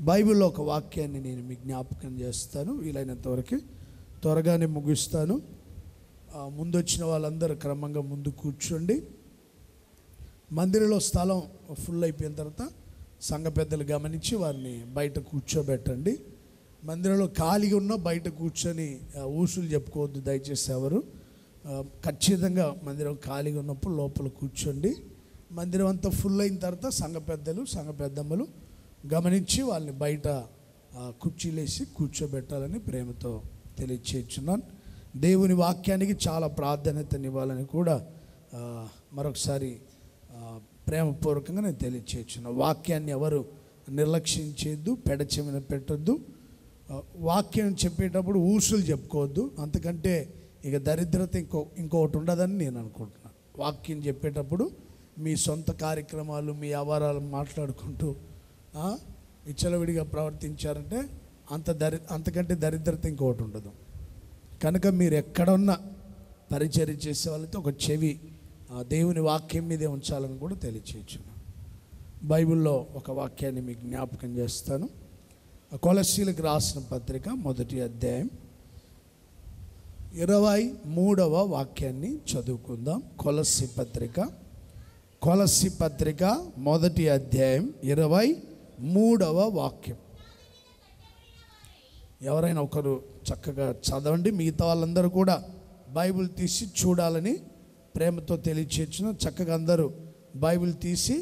బైబిల్లో ఒక వాక్యాన్ని నేను మీకు జ్ఞాపకం చేస్తాను. వీలైనంత వరకు త్వరగానే ముగిస్తాను. ముందు వచ్చిన వాళ్ళందరూ క్రమంగా ముందు కూర్చోండి. మందిరంలో స్థలం ఫుల్ అయిపోయిన తర్వాత సంఘ పెద్దలు గమనించి వారిని బయట కూర్చోబెట్టండి. మందిరంలో ఖాళీగా ఉన్న బయట కూర్చొని ఊసులు చెప్పుకోవద్దు దయచేసి. ఎవరు ఖచ్చితంగా మందిరం ఖాళీగా ఉన్నప్పుడు లోపల కూర్చోండి. మందిరం అంతా ఫుల్ అయిన తర్వాత సంఘ పెద్దలు సంఘ పెద్దమ్మలు గమనించి వాళ్ళని బయట కుర్చీలేసి కూర్చోబెట్టాలని ప్రేమతో తెలియచేస్తున్నాను. దేవుని వాక్యానికి చాలా ప్రాధాన్యతనివ్వాలని కూడా మరొకసారి ప్రేమపూర్వకంగా నేను తెలియచేస్తున్నాను. వాక్యాన్ని ఎవరు నిర్లక్ష్యం చేయొద్దు, పెడచెవిన పెట్టొద్దు. వాక్యం చెప్పేటప్పుడు ఊసులు చెప్పుకోవద్దు. అంతకంటే ఇక దరిద్రత ఇంకొకటి ఉండదని నేను అనుకుంటున్నాను. వాక్యం చెప్పేటప్పుడు మీ సొంత కార్యక్రమాలు మీ వ్యవహారాలు మాట్లాడుకుంటూ విచ్చలవిడిగా ప్రవర్తించారంటే అంతకంటే దరిద్రత ఇంకొకటి ఉండదు. కనుక మీరు ఎక్కడున్నా పరిచర్య చేసే వాళ్ళతో ఒక చెవి దేవుని వాక్యం మీదే ఉంచాలని కూడా తెలియచేస్తున్నాను. బైబిల్లో ఒక వాక్యాన్ని మీకు జ్ఞాపకం చేస్తాను. కొలస్సీలకు రాసిన పత్రిక 1వ అధ్యాయం 23వ వాక్యాన్ని చదువుకుందాం. కొలస్సీ పత్రిక 1వ అధ్యాయం 23వ వాక్యం. ఎవరైనా ఒకరు చక్కగా చదవండి. మిగతా వాళ్ళందరూ కూడా బైబిల్ తీసి చూడాలని ప్రేమతో తెలియచేసిన. చక్కగా అందరూ బైబిల్ తీసి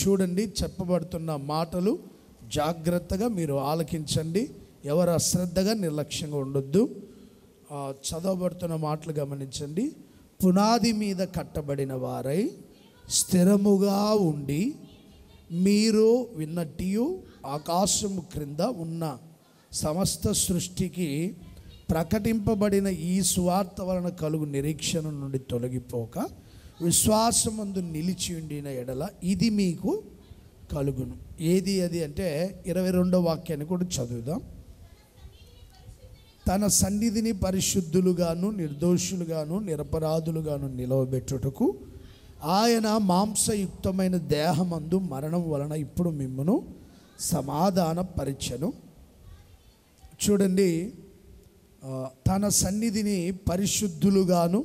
చూడండి. చెప్పబడుతున్న మాటలు జాగ్రత్తగా మీరు ఆలకించండి. ఎవరు అశ్రద్ధగా నిర్లక్ష్యంగా ఉండొద్దు. చదవబడుతున్న మాటలు గమనించండి. పునాది మీద కట్టబడిన వారై స్థిరముగా ఉండి మీరు విన్నట్టు ఆకాశము క్రింద ఉన్న సమస్త సృష్టికి ప్రకటింపబడిన ఈ సువార్త వలన కలుగు నిరీక్షణ నుండి తొలగిపోక విశ్వాసమందు నిలిచి ఉండిన ఎడల ఇది మీకు కలుగును. ఏది అది అంటే 22వ వాక్యాన్ని కూడా చదువుదాం. తన సన్నిధిని పరిశుద్ధులుగాను నిర్దోషులుగాను నిరపరాధులుగాను నిలవబెట్టుటకు ఆయన మాంసయుక్తమైన దేహమందు మరణం వలన ఇప్పుడు మిమ్మును సమాధానపరిచెను. చూడండి, తన సన్నిధిని పరిశుద్ధులుగాను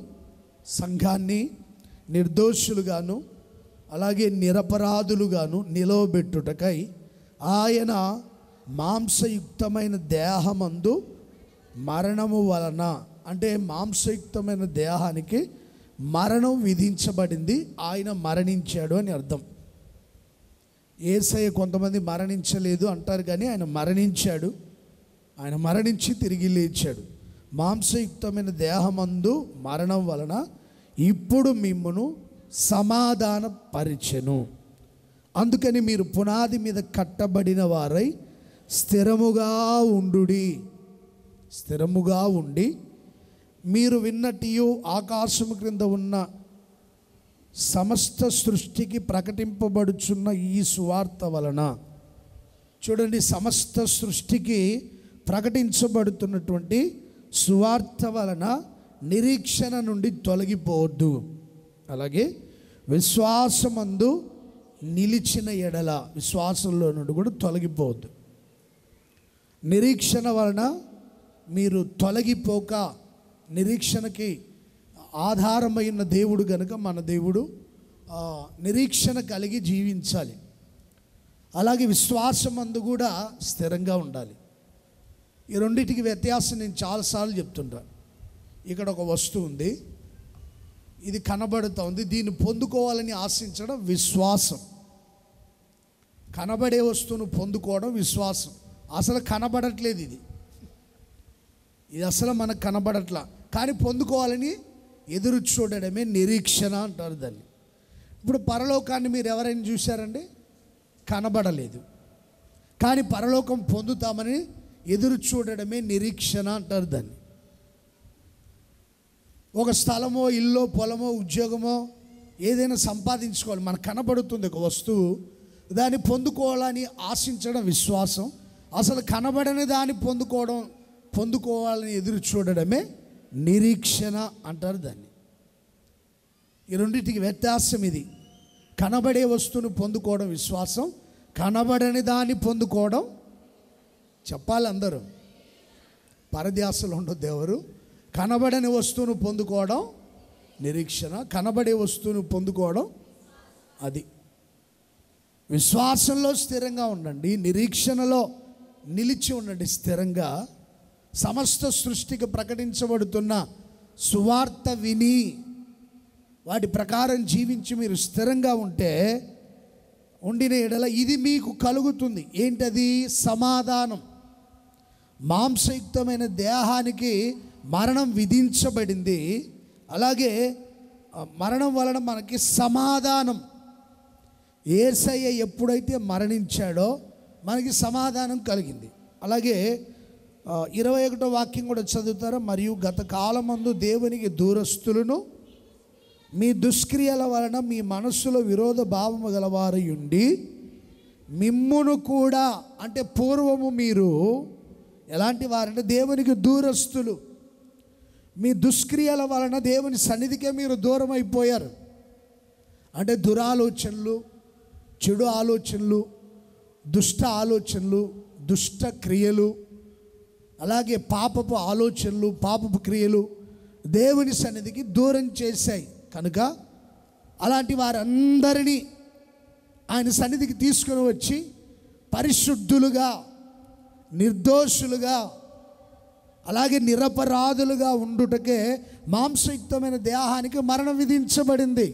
సంఘాన్ని నిర్దోషులుగాను అలాగే నిరపరాధులుగాను నిలవబెట్టుటకై ఆయన మాంసయుక్తమైన దేహమందు మరణము వలన, అంటే మాంసయుక్తమైన దేహానికి మరణం విధించబడింది. ఆయన మరణించాడు అని అర్థం. యేసయ్య కొంతమంది మరణించలేదు అంటారు, కానీ ఆయన మరణించాడు. ఆయన మరణించి తిరిగి లేచాడు. మాంసయుక్తమైన దేహమందు మరణం వలన ఇప్పుడు మిమ్మును సమాధానపరిచెను. అందుకని మీరు పునాది మీద కట్టబడిన వారై స్థిరముగా ఉండి మీరు విన్నట్టు ఆకాశము క్రింద ఉన్న సమస్త సృష్టికి ప్రకటింపబడుచున్న ఈ సువార్త వలన. చూడండి, సమస్త సృష్టికి ప్రకటించబడుతున్నటువంటి సువార్త వలన నిరీక్షణ నుండి తొలగిపోవద్దు. అలాగే విశ్వాసమందు నిలిచిన ఎడల, విశ్వాసంలో నుండి కూడా తొలగిపోవద్దు. నిరీక్షణ వలన మీరు తొలగిపోక, నిరీక్షణకి ఆధారమైన దేవుడు కనుక మన దేవుడు నిరీక్షణ కలిగి జీవించాలి. అలాగే విశ్వాసమందు కూడా స్థిరంగా ఉండాలి. ఈ రెండింటికి వ్యత్యాసం నేను చాలాసార్లు చెప్తుంటాను. ఇక్కడ ఒక వస్తువు ఉంది, ఇది కనబడుతూ ఉంది, దీన్ని పొందుకోవాలని ఆశించడం విశ్వాసం. కనబడే వస్తువును పొందుకోవడం విశ్వాసం. అసలు కనబడట్లేదు, ఇది అసలు మనకు కనబడట్లా, కానీ పొందుకోవాలని ఎదురు చూడడమే నిరీక్షణ అంటారు దాన్ని. ఇప్పుడు పరలోకాన్ని మీరు ఎవరైనా చూశారండి? కనబడలేదు, కానీ పరలోకం పొందుతామని ఎదురు చూడడమే నిరీక్షణ అంటారు దాన్ని. ఒక స్థలమో ఇల్లో పొలమో ఉద్యోగమో ఏదైనా సంపాదించుకోవాలి, మనకు కనబడుతుంది ఒక వస్తువు, దాన్ని పొందుకోవాలని ఆశించడం విశ్వాసం. అసలు కనబడని దాన్ని పొందుకోవాలని ఎదురు చూడడమే నిరీక్షణ అంటారు దాన్ని. ఈ రెండింటికి వ్యత్యాసం ఇది. కనబడే వస్తువును పొందుకోవడం విశ్వాసం, కనబడని దాన్ని పొందుకోవడం చెప్పాలి అందరూ. పరధ్యాసలో ఉండొద్దు ఎవరు. కనబడని వస్తువును పొందుకోవడం నిరీక్షణ, కనబడే వస్తువును పొందుకోవడం అది. విశ్వాసంలో స్థిరంగా ఉండండి, నిరీక్షణలో నిలిచి ఉండండి స్థిరంగా. సమస్త సృష్టికి ప్రకటించబడుతున్న సువార్త విని వాటి ప్రకారం జీవించి మీరు స్థిరంగా ఉండిన ఎడల ఇది మీకు కలుగుతుంది. ఏంటది? సమాధానం. మాంసయుక్తమైన దేహానికి మరణం విధించబడింది, అలాగే మరణం వలన మనకి సమాధానం. యేసయ్య ఎప్పుడైతే మరణించాడో మనకి సమాధానం కలిగింది. అలాగే 21వ వాక్యం కూడా చదువుతారా? మరియు గత కాలమందు దేవునికి దూరస్తులను మీ దుష్క్రియల వలన మీ మనస్సులో విరోధ భావము గలవారు ఉండి మిమ్మును కూడా, అంటే పూర్వము మీరు ఎలాంటి వారంటే దేవునికి దూరస్తులు. మీ దుష్క్రియల వలన దేవుని సన్నిధికే మీరు దూరం అయిపోయారు. అంటే దురాలోచనలు, చెడు ఆలోచనలు, దుష్ట ఆలోచనలు, దుష్ట క్రియలు, అలాగే పాపపు ఆలోచనలు, పాపపు క్రియలు దేవుని సన్నిధికి దూరం చేశాయి. కనుక అలాంటి వారందరినీ ఆయన సన్నిధికి తీసుకుని వచ్చి పరిశుద్ధులుగా, నిర్దోషులుగా, అలాగే నిరపరాధులుగా ఉండుటకే మాంసయుక్తమైన దేహానికి మరణం విధించబడింది.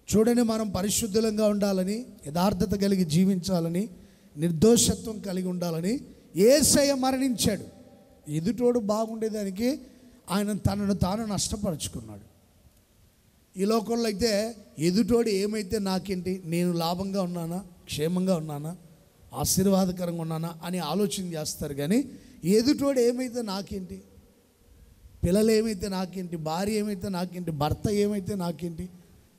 చూడండి, మనం పరిశుద్ధులంగా ఉండాలని, యథార్థత కలిగి జీవించాలని, నిర్దోషత్వం కలిగి ఉండాలని యేసయ్య మరణించాడు. ఎదుటోడు బాగుండేదానికి ఆయన తనను తాను నష్టపరుచుకున్నాడు. ఈ లోకంలో అయితే ఎదుటోడు ఏమైతే నాకేంటి, నేను లాభంగా ఉన్నానా, క్షేమంగా ఉన్నానా, ఆశీర్వాదకరంగా ఉన్నానా అని ఆలోచన చేస్తారు. కానీ ఎదుటోడు ఏమైతే నాకేంటి, పిల్లలు ఏమైతే నాకేంటి, భార్య ఏమైతే నాకేంటి, భర్త ఏమైతే నాకేంటి,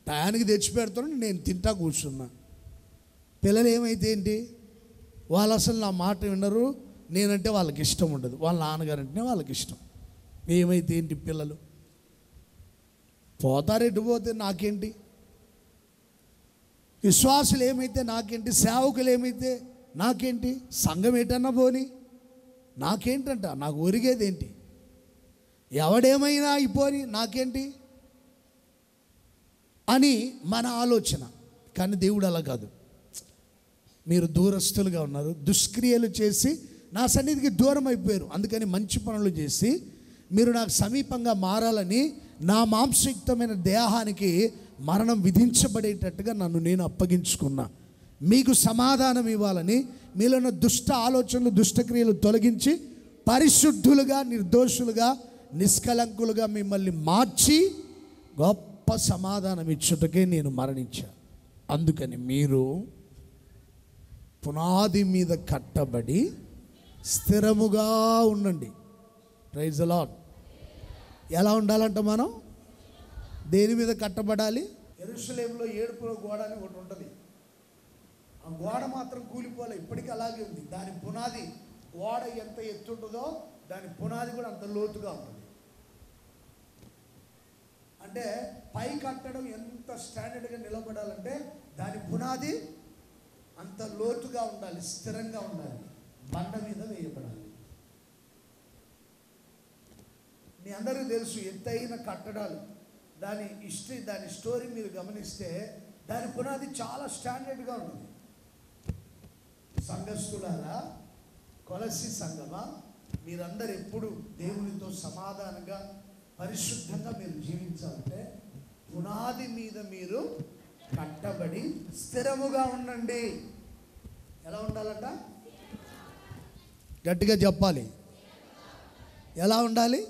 టయానికి తెచ్చిపెడతాను, నేను తింటా కూర్చున్నా. పిల్లలు ఏమైతే ఏంటి, వాళ్ళు అసలు నా మాట వినరు, నేనంటే వాళ్ళకి ఇష్టం ఉండదు, వాళ్ళ నాన్నగారంటేనే వాళ్ళకి ఇష్టం. ఏమైతే ఏంటి, పిల్లలు పోతారు, ఎటు పోతే నాకేంటి, విశ్వాసులు ఏమైతే నాకేంటి, సేవకులు ఏమైతే నాకేంటి, సంఘం ఏటన్నా పోని నాకేంటంట, నాకు ఒరిగేదేంటి, ఎవడేమైనా అయిపోని నాకేంటి అని మన ఆలోచన. కానీ దేవుడు అలా కాదు. మీరు దూరస్తులుగా ఉన్నారు, దుష్క్రియలు చేసి నా సన్నిధికి దూరం అయిపోయారు. అందుకని మంచి పనులు చేసి మీరు నాకు సమీపంగా మారాలని నా మాంసయుక్తమైన దేహానికి మరణం విధించబడేటట్టుగా నన్ను నేను అప్పగించుకున్నా. మీకు సమాధానం ఇవ్వాలని మీలో ఉన్న దుష్ట ఆలోచనలు, దుష్టక్రియలు తొలగించి పరిశుద్ధులుగా, నిర్దోషులుగా, నిష్కలంకులుగా మిమ్మల్ని మార్చి గొప్ప సమాధానం ఇచ్చుటకే నేను మరణించాను. అందుకని మీరు పునాది మీద కట్టబడి స్థిరముగా ఉండండి. Praise the Lord. ఎలా ఉండాలంట మనం? దేని మీద కట్టబడాలి? యెరూషలేములో ఏడుపుల గోడ అని ఒకటి ఉంటుంది. ఆ గోడ మాత్రం కూలిపోలే, ఇప్పటికీ అలాగే ఉంది. దాని పునాది, గోడ ఎంత ఎత్తుంటుందో దాని పునాది కూడా అంత లోతుగా ఉంటుంది. అంటే పై కట్టడం ఎంత స్టాండర్డ్గా నిలబడాలంటే దాని పునాది అంత లోతుగా ఉండాలి, స్థిరంగా ఉండాలి, బండ మీద వేయబడాలి. మీ అందరికీ తెలుసు, ఎత్తైన కట్టడాలు దాని స్టోరీ మీరు గమనిస్తే దాని పునాది చాలా స్టాండర్డ్గా ఉంటుంది. సంఘస్థులారా, కొలసి సంఘమా, మీరందరూ ఎప్పుడు దేవునితో సమాధానంగా, పరిశుద్ధంగా మీరు జీవించాలంటే పునాది మీద మీరు కట్టబడి స్థిరముగా ఉండండి. ఎలా ఉండాలంట? గట్టిగా చెప్పాలి. ఎలా ఉండాలి?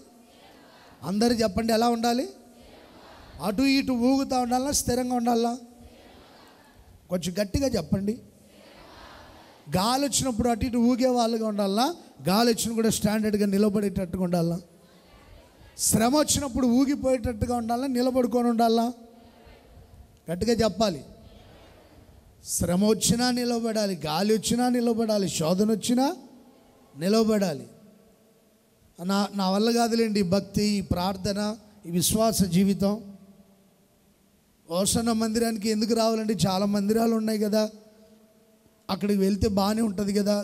అందరూ చెప్పండి, ఎలా ఉండాలి? అటు ఇటు ఊగుతూ ఉండాలా, స్థిరంగా ఉండాలా? కొంచెం గట్టిగా చెప్పండి. గాలి వచ్చినప్పుడు అటు ఇటు ఊగే వాళ్ళుగా ఉండాలా, గాలి వచ్చిన కూడా స్టాండర్డ్గా నిలబడేటట్టుగా ఉండాలా? శ్రమ వచ్చినప్పుడు ఊగిపోయేటట్టుగా ఉండాలా, నిలబడుకొని ఉండాలా? గట్టిగా చెప్పాలి. శ్రమ వచ్చినా నిలబడాలి, గాలి వచ్చినా నిలబడాలి, శోధన వచ్చినా నిలబడాలి. నా వల్ల కాదులేండి ఈ భక్తి, ఈ ప్రార్థన, ఈ విశ్వాస జీవితం. ఓషన్న మందిరానికి ఎందుకు రావాలండి? చాలా మందిరాలు ఉన్నాయి కదా, అక్కడికి వెళ్తే బాగానే ఉంటుంది కదా.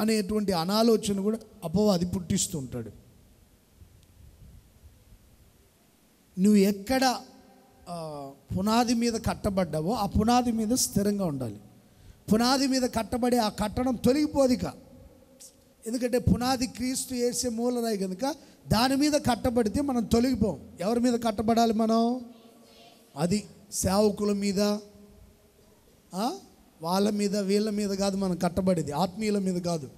అనేటువంటి అనాలోచన కూడా అపవాది పుట్టిస్తూ ఉంటాడు. నువ్వు ఎక్కడ పునాది మీద కట్టబడ్డావో ఆ పునాది మీద స్థిరంగా ఉండాలి. పునాది మీద కట్టబడి ఆ కట్టడం తొలగిపోదిక. ఎందుకంటే పునాది క్రీస్తు యేసే మూలరాయి కనుక దాని మీద కట్టబడితే మనం తొలగిపోం. ఎవరి మీద కట్టబడాలి మనం? అది సేవకుల మీద, వాళ్ళ మీద, వీళ్ళ మీద కాదు మనం కట్టబడేది, ఆత్మీయుల మీద కాదు.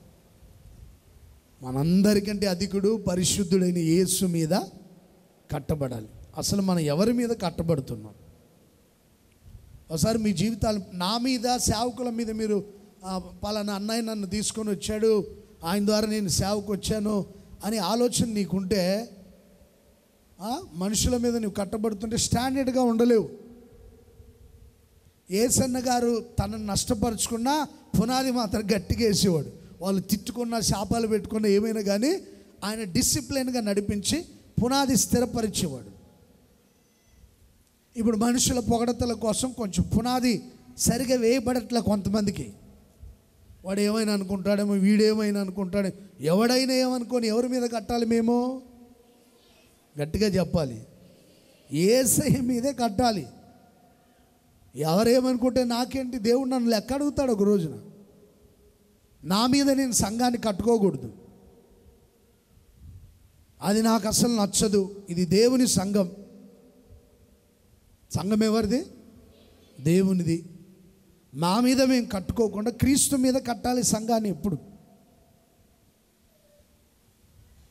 మనందరికంటే అధికుడు పరిశుద్ధుడైన యేసు మీద కట్టబడాలి. అసలు మనం ఎవరి మీద కట్టబడుతున్నాం? ఒకసారి మీ జీవితాలు, నా మీద, సేవకుల మీద మీరు పలానా అన్నయ్య నన్ను తీసుకొని వచ్చాడు, ఆయన ద్వారా నేను సేవకు వచ్చాను అని ఆలోచన నీకుంటే, మనుషుల మీద నువ్వు కట్టబడుతుంటే స్టాండర్డ్గా ఉండలేవు. యేసన్న గారు తనను నష్టపరుచుకున్నా పునాది మాత్రం గట్టిగా వేసేవాడు. వాళ్ళు తిట్టుకున్న, శాపాలు పెట్టుకున్న, ఏమైనా కానీ ఆయన డిసిప్లిన్గా నడిపించి పునాది స్థిరపరిచేవాడు. ఇప్పుడు మనుషుల పొగడతల కోసం కొంచెం పునాది సరిగా వేయబడట్లే కొంతమందికి. వాడు ఏమైనా అనుకుంటాడేమో, వీడేమైనా అనుకుంటాడు. ఎవడైనా ఏమనుకొని ఎవరి మీద కట్టాలి? మేము గట్టిగా చెప్పాలి, యేసయ్య మీదే కట్టాలి. ఎవరేమనుకుంటే నాకేంటి, దేవుడు నన్ను లెక్క అడుగుతాడు ఒక రోజున. నా మీద నేను సంఘాన్ని కట్టుకోకూడదు, అది నాకు అసలు నచ్చదు. ఇది దేవుని సంఘం. సంఘం ఎవరిది? దేవునిది. మా మీద మేము కట్టుకోకుండా క్రీస్తు మీద కట్టాలి సంఘాన్ని. ఎప్పుడు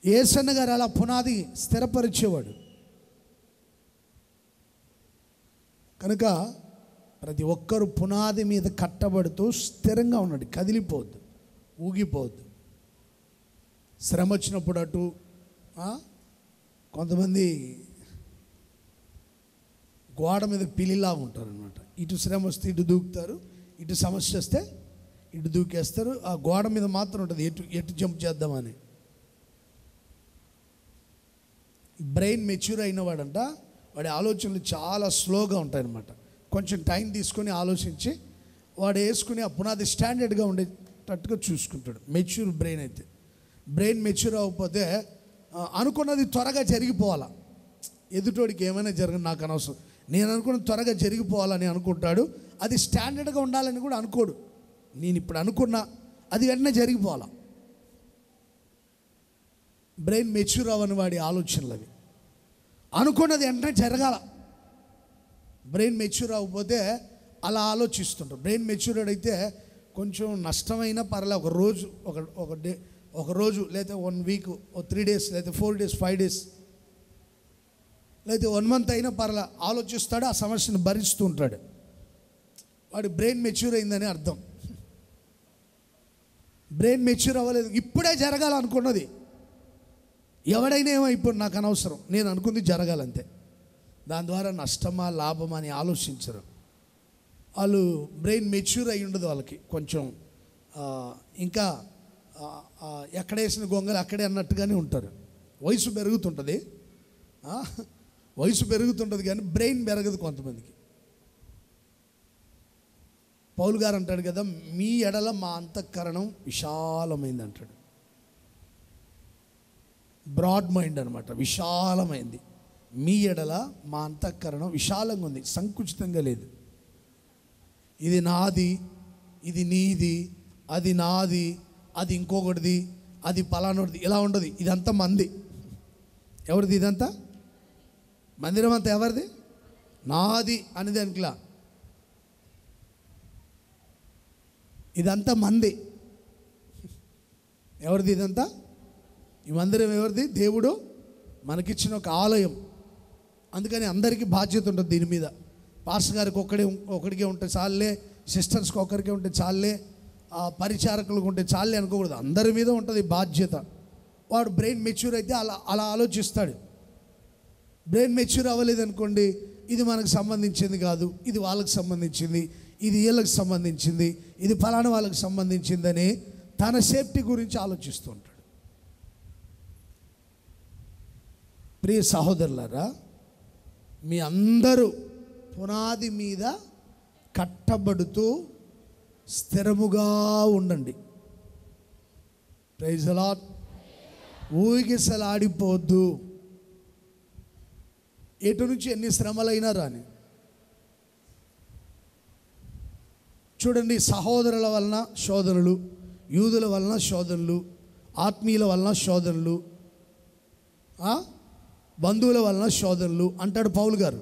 యేసన్న గారు అలా పునాది స్థిరపరిచేవాడు. కనుక ప్రతి ఒక్కరు పునాది మీద కట్టబడుతూ స్థిరంగా ఉన్నాడు. కదిలిపోవద్దు, ఊగిపోవద్దు. శ్రమ వచ్చినప్పుడు అటు, కొంతమంది గోడ మీద పిల్లిలాగా ఉంటారు అనమాట. ఇటు శ్రమ వస్తే ఇటు దూకుతారు, ఇటు సమస్య వస్తే ఇటు దూకేస్తారు. ఆ గోడ మీద మాత్రం ఉంటుంది ఎటు జంప్ చేద్దామని. బ్రెయిన్ మెచ్యూర్ అయినవాడంట, వాడి ఆలోచనలు చాలా స్లోగా ఉంటాయన్నమాట. కొంచెం టైం తీసుకొని ఆలోచించి వాడు వేసుకుని ఆ పునాది స్టాండర్డ్గా ఉండేటట్టుగా చూసుకుంటాడు. మెచ్యూర్ బ్రెయిన్ అయితే. బ్రెయిన్ మెచ్యూర్ అవ్వకపోతే అనుకున్నది త్వరగా జరిగిపోవాలా. ఎదుటోడికి ఏమైనా జరగదు, నాకు అనవసరం, నేను అనుకున్న త్వరగా జరిగిపోవాలని అనుకుంటాడు. అది స్టాండర్డ్గా ఉండాలని కూడా అనుకోడు. నేను ఇప్పుడు అనుకున్నా అది వెంటనే జరిగిపోవాలా. బ్రెయిన్ మెచ్యూర్ అవ్వని వాడి ఆలోచనలు అవి. అనుకున్నది వెంటనే జరగాల. బ్రెయిన్ మెచ్యూర్ అవ్వకపోతే అలా ఆలోచిస్తుంటారు. బ్రెయిన్ మెచ్యూర్డ్ అయితే కొంచెం నష్టమైన పర్లే, ఒక రోజు, ఒక రోజు లేదా 1 వీక్, 3 days, లేదా 4 days, 5 days, లేదా 1 month అయినా పర్లే, ఆలోచిస్తాడు, ఆ సమస్యను భరిస్తూ ఉంటాడు. వాడి బ్రెయిన్ మెచ్యూర్ అయిందని అర్థం. బ్రెయిన్ మెచ్యూర్ అవ్వలేదు, ఇప్పుడే జరగాలనుకున్నది. ఎవడైనా ఏమైపోయి నాకు అనవసరం, నేను అనుకుంది జరగాలంతే. దాని ద్వారా నష్టమా లాభమా అని ఆలోచించరు. వాళ్ళు బ్రెయిన్ మెచ్యూర్ అయి ఉండదు వాళ్ళకి. కొంచెం ఇంకా ఎక్కడేసిన గొంగలు అక్కడే అన్నట్టుగానే ఉంటారు. వయసు పెరుగుతుంటుంది, కానీ బ్రెయిన్ పెరగదు కొంతమందికి. పౌలు గారు అంటాడు కదా, మీ ఎడల మా అంతఃకరణం విశాలమైంది అంటాడు. బ్రాడ్ మైండ్ అనమాట, విశాలమైంది. మీ ఎడల మా అంతఃకరణం విశాలంగా ఉంది, సంకుచితంగా లేదు. ఇది నాది, ఇది నీది, అది నాది, అది ఇంకొకటిది, అది పలానోడిది, ఇలా ఉండదు. ఇదంతా మంది. ఎవరిది? ఇదంతా మందిరం అంతా ఎవరిది? నాది అనేది అనుకులా. ఇదంతా మంది. ఎవరిది ఇదంతా? ఈ మందిరం ఎవరిది? దేవుడు మనకిచ్చిన ఒక ఆలయం. అందుకని అందరికీ బాధ్యత ఉంటుంది దీని మీద. పాస్టర్ గారికి ఒకడికే ఉంటే చాలే, సిస్టర్స్కి ఒకరికే ఉంటే చాలే, పరిచారకులకు ఉంటే చాలే అనుకోకూడదు. అందరి మీద ఉంటుంది బాధ్యత. వాడు బ్రెయిన్ మెచ్యూర్ అయితే అలా ఆలోచిస్తాడు. బ్రెయిన్ మెచ్యూర్ అవ్వలేదు అనుకోండి, ఇది మనకు సంబంధించింది కాదు, ఇది వాళ్ళకి సంబంధించింది, ఇది వీళ్ళకి సంబంధించింది, ఇది ఫలానా వాళ్ళకి సంబంధించిందని తన సేఫ్టీ గురించి ఆలోచిస్తూ ఉంటాడు. ప్రియ సహోదరులారా, మీ అందరూ పునాది మీద కట్టబడుతూ స్థిరముగా ఉండండి. Praise the Lord. ఊగిసలాడిపోద్దు. ఎటు నుంచి ఎన్ని శ్రమలైనా రాని. చూడండి, సహోదరుల వలన శోధనలు, యూదుల వలన శోధనలు, ఆత్మీయుల వలన శోధనలు, బంధువుల వలన శోధనలు అంటాడు పౌలు గారు.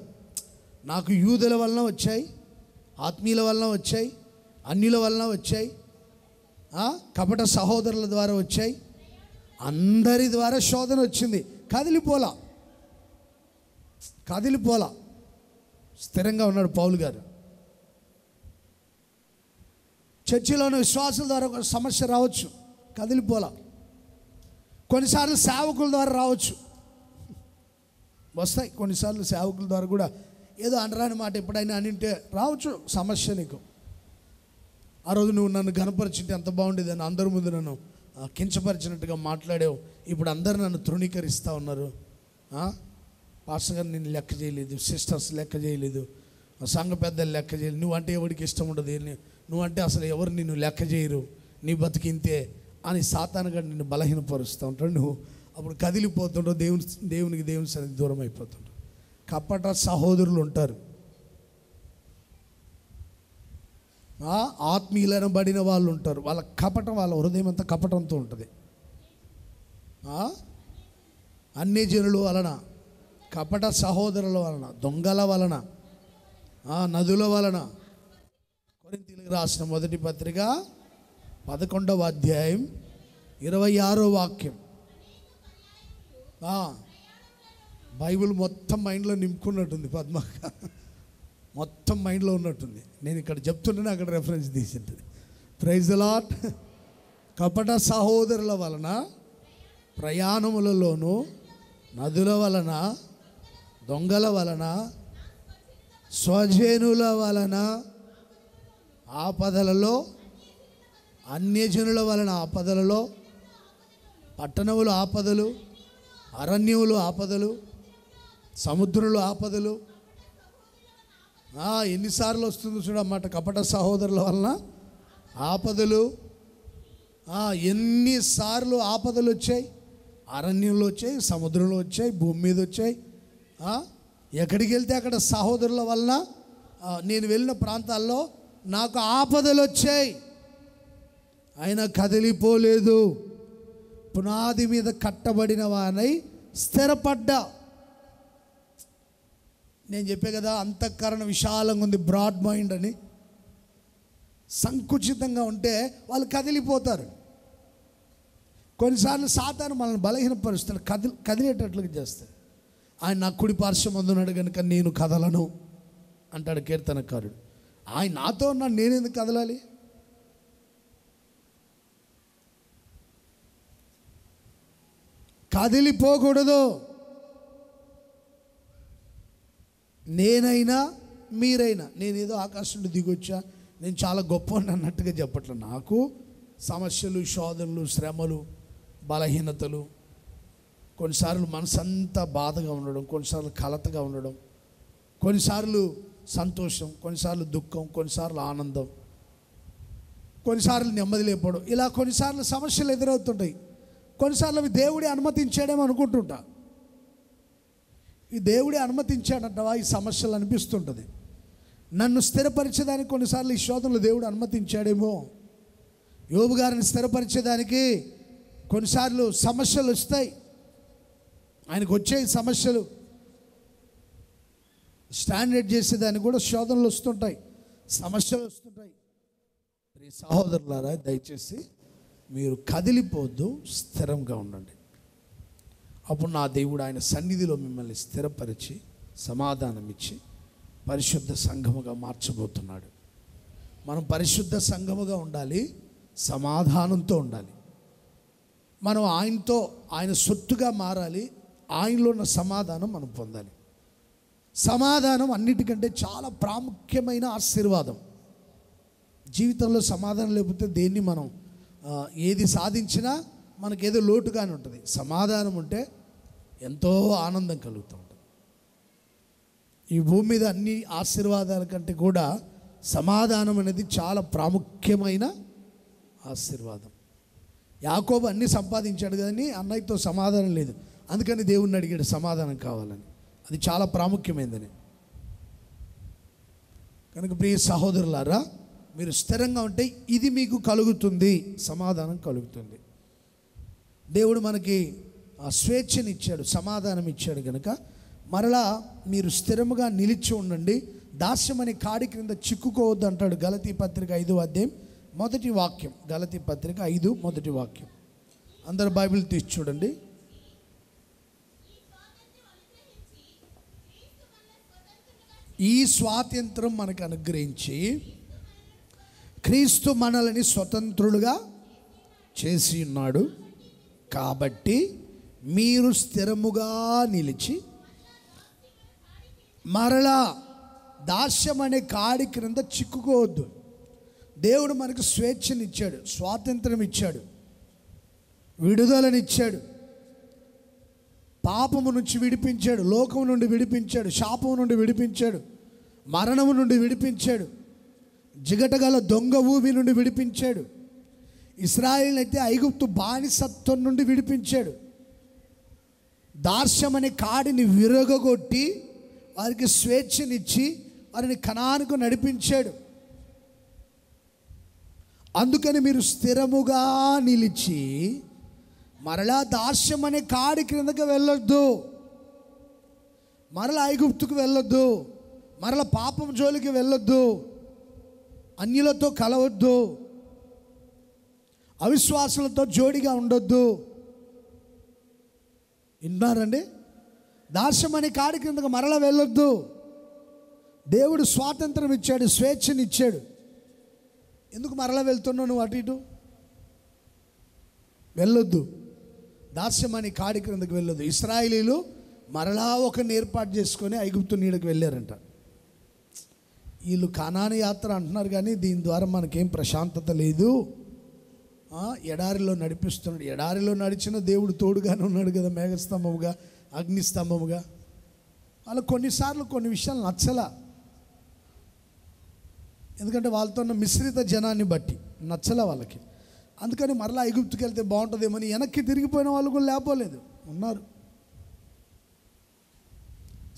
నాకు యూదుల వలన వచ్చాయి, ఆత్మీయుల వలన వచ్చాయి, అన్యుల వలన వచ్చాయి, కపట సహోదరుల ద్వారా వచ్చాయి, అందరి ద్వారా శోధన వచ్చింది. కదిలిపోలా స్థిరంగా ఉన్నాడు పౌలు గారు. చర్చిలోని విశ్వాసుల ద్వారా ఒక సమస్య రావచ్చు, కదిలిపోలా. కొన్నిసార్లు సేవకుల ద్వారా రావచ్చు, వస్తాయి. కొన్నిసార్లు సేవకుల ద్వారా కూడా ఏదో అనరాని మాట ఎప్పుడైనా అనింటే రావచ్చు సమస్య నీకు. ఆ రోజు నువ్వు నన్ను గనపరిచింటే ఎంత బాగుండేది అని అందరి ముందు నన్ను కించపరిచినట్టుగా మాట్లాడావు, ఇప్పుడు అందరు నన్ను తృణీకరిస్తూ ఉన్నారు. పాస్టర్ గారు నిన్ను లెక్క చేయలేదు, సిస్టర్స్ లెక్క చేయలేదు, సంఘ పెద్దలు లెక్క చేయలేదు, నువ్వంటే ఎవరికి ఇష్టం ఉండదు, నువ్వంటే అసలు ఎవరు నిన్ను లెక్క చేయరు, నీ బతికింతే అని సాతానుగా నిన్ను బలహీనపరుస్తూ ఉంటాడు. నువ్వు అప్పుడు కదిలిపోతుంటావు, దేవుని సన్నిధి దూరం అయిపోతుంటావు. కపట సహోదరులు ఉంటారు, ఆత్మీయులనబడిన వాళ్ళు ఉంటారు. వాళ్ళ కపటం, వాళ్ళ హృదయం అంతా కపటంతో ఉంటుంది. అన్ని జనుల వలన, కపట సహోదరుల వలన, దొంగల వలన, నదుల వలన. కొరింథీయులకు రాసిన మొదటి పత్రిక 11వ అధ్యాయం 26వ వాక్యం. బైబిల్ మొత్తం మైండ్లో నింపుకున్నట్టుంది పద్మక్క, మొత్తం మైండ్లో ఉన్నట్టుంది. నేను ఇక్కడ చెప్తుంటేనే అక్కడ రెఫరెన్స్ తీసింటుంది. Praise the Lord. కపట సహోదరుల వలన, ప్రయాణములలోను, నదుల వలన, దొంగల వలన, స్వజనుల వలన ఆపదలలో, అన్యజనుల వలన ఆపదలలో, పట్టణములు ఆపదలు, అరణ్యములు ఆపదలు, సముద్రులు ఆపదలు. ఎన్నిసార్లు వస్తుందో చూడన్నమాట కపట సహోదరుల వలన ఆపదలు. ఎన్నిసార్లు ఆపదలు వచ్చాయి, అరణ్యంలో వచ్చాయి, సముద్రంలో వచ్చాయి, భూమి మీద వచ్చాయి. ఎక్కడికి వెళ్తే అక్కడ సహోదరుల వలన, నేను వెళ్ళిన ప్రాంతాల్లో నాకు ఆపదలు వచ్చాయి, అయినా కదిలిపోలేదు. పునాది మీద కట్టబడిన వానై స్థిరపడ్డా. నేను చెప్పే కదా, అంతఃకరణ విశాలంగా ఉంది, బ్రాడ్ మైండ్ అని. సంకుచితంగా ఉంటే వాళ్ళు కదిలిపోతారు. కొన్నిసార్లు సాతాను మనల్ని బలహీనపరుస్తాడు, కదిలేటట్లుగా చేస్తాడు. ఆయన నా కుడి పార్శ్వం అందున్నాడు కనుక నేను కదలను అంటాడు కీర్తనకారుడు. ఆయన నాతో ఉన్నాడు, నేనెందుకు కదలాలి? కదిలిపోకూడదు. నేనైనా మీరైనా, నేనేదో ఆకాశం నుండి దిగొచ్చా, నేను చాలా గొప్ప అన్నట్టుగా చెప్పట్లేదు. నాకు సమస్యలు, శోధనలు, శ్రమలు, బలహీనతలు, కొన్నిసార్లు మనసంతా బాధగా ఉండడం, కొన్నిసార్లు కలతగా ఉండడం, కొన్నిసార్లు సంతోషం, కొన్నిసార్లు దుఃఖం, కొన్నిసార్లు ఆనందం, కొన్నిసార్లు నెమ్మది లేకపోవడం, ఇలా కొన్నిసార్లు సమస్యలు ఎదురవుతుంటాయి. కొన్నిసార్లు అవి దేవుడే అనుమతించాడేమో అనుకుంటుంటా. ఈ దేవుడే అనుమతించాడంటవా ఈ సమస్యలు అనిపిస్తుంటుంది. నన్ను స్థిరపరిచేదానికి కొన్నిసార్లు ఈ శోధనలు దేవుడు అనుమతించాడేమో. యోబు గారిని స్థిరపరిచేదానికి కొన్నిసార్లు సమస్యలు వస్తాయి, ఆయనకు వచ్చే సమస్యలు. స్టాండర్డ్ చేసేదానికి కూడా శోధనలు వస్తుంటాయి, సమస్యలు వస్తుంటాయి. సహోదరులారా, దయచేసి మీరు కదిలిపోద్దు, స్థిరంగా ఉండండి. అప్పుడు నా దేవుడు ఆయన సన్నిధిలో మిమ్మల్ని స్థిరపరిచి సమాధానం ఇచ్చి పరిశుద్ధ సంఘముగా మార్చబోతున్నాడు. మనం పరిశుద్ధ సంఘముగా ఉండాలి, సమాధానంతో ఉండాలి. మనం ఆయనతో, ఆయన సొత్తుగా మారాలి. ఆయనలో ఉన్న సమాధానం మనం పొందాలి. సమాధానం అన్నిటికంటే చాలా ప్రాముఖ్యమైన ఆశీర్వాదం. జీవితంలో సమాధానం లేకపోతే దేన్ని మనం ఏది సాధించినా మనకేదో లోటుగానే ఉంటుంది. సమాధానం ఉంటే ఎంతో ఆనందం కలుగుతూ ఉంటుంది. ఈ భూమి మీద అన్ని ఆశీర్వాదాల కంటే కూడా సమాధానం అనేది చాలా ప్రాముఖ్యమైన ఆశీర్వాదం. యాకోబు అన్నీ సంపాదించాడు కానీ అన్నయ్యతో సమాధానం లేదు. అందుకని దేవుణ్ణి అడిగాడు సమాధానం కావాలని. అది చాలా ప్రాముఖ్యమైనదని. కనుక ప్రియ సహోదరులారా, మీరు స్థిరంగా ఉంటే ఇది మీకు కలుగుతుంది, సమాధానం కలుగుతుంది. దేవుడు మనకి ఆ స్వేచ్ఛనిచ్చాడు, సమాధానం ఇచ్చాడు. కనుక మరలా మీరు స్థిరముగా నిలిచి ఉండండి. దాస్యం అనే కాడి క్రింద చిక్కుకోవద్దు అంటాడు. గలతీ పత్రిక 5వ అధ్యాయం 1వ వాక్యం. గలతీ పత్రిక 5 1వ వాక్యం. అందరు బైబిల్ తీసి చూడండి. ఈ స్వాతంత్రం మనకు అనుగ్రహించి క్రీస్తు మనల్ని స్వతంత్రులుగా చేసి ఉన్నాడు. కాబట్టి మీరు స్థిరముగా నిలిచి మరలా దాస్యం అనే కాడి క్రింద చిక్కుకోవద్దు. దేవుడు మనకు స్వేచ్ఛనిచ్చాడు, స్వాతంత్రం ఇచ్చాడు, విడుదలనిచ్చాడు, పాపము నుంచి విడిపించాడు, లోకము నుండి విడిపించాడు, శాపము నుండి విడిపించాడు, మరణము నుండి విడిపించాడు, జిగటగల దొంగ ఊబి నుండి విడిపించాడు. ఇశ్రాయేలు అయితే ఐగుప్తు బానిసత్వం నుండి విడిపించాడు. దాస్యం అనే కాడిని విరగొట్టి వారికి స్వేచ్ఛనిచ్చి వారిని కనానుకు నడిపించాడు. అందుకని మీరు స్థిరముగా నిలిచి మరలా దాస్యం అనే కాడి క్రిందకి వెళ్ళొద్దు, మరలా ఐగుప్తుకు వెళ్ళొద్దు, మరలా పాపం జోలికి వెళ్ళొద్దు, అన్యులతో కలవద్దు, అవిశ్వాసులతో జోడిగా ఉండొద్దు. విన్నారండి? దాస్యం అనే కాడి క్రిందకు మరలా వెళ్ళొద్దు. దేవుడు స్వాతంత్రం ఇచ్చాడు, స్వేచ్ఛనిచ్చాడు. ఎందుకు మరలా వెళ్తున్నావు నువ్వు అటు ఇటు? వెళ్ళొద్దు, దాస్యం అనే కాడి క్రిందకు వెళ్ళొద్దు. ఇశ్రాయేలీలు మరలా ఒకరిని ఏర్పాటు చేసుకొని ఐగుప్తు నీడకు వెళ్ళారంట. వీళ్ళు కానాను యాత్ర అంటున్నారు కానీ దీని ద్వారా మనకేం ప్రశాంతత లేదు. ఎడారిలో నడిపిస్తున్నాడు. ఎడారిలో నడిచిన దేవుడు తోడుగానే ఉన్నాడు కదా, మేఘస్తంభముగా అగ్నిస్తంభముగా. వాళ్ళ కొన్నిసార్లు కొన్ని విషయాలు నచ్చలా. ఎందుకంటే వాళ్ళతో ఉన్న మిశ్రిత జనాన్ని బట్టి నచ్చలే వాళ్ళకి. అందుకని మరలా ఐగుప్తుకి వెళ్తే బాగుంటుందేమని వెనక్కి తిరిగిపోయిన వాళ్ళు కూడా లేకపోలేదు, ఉన్నారు.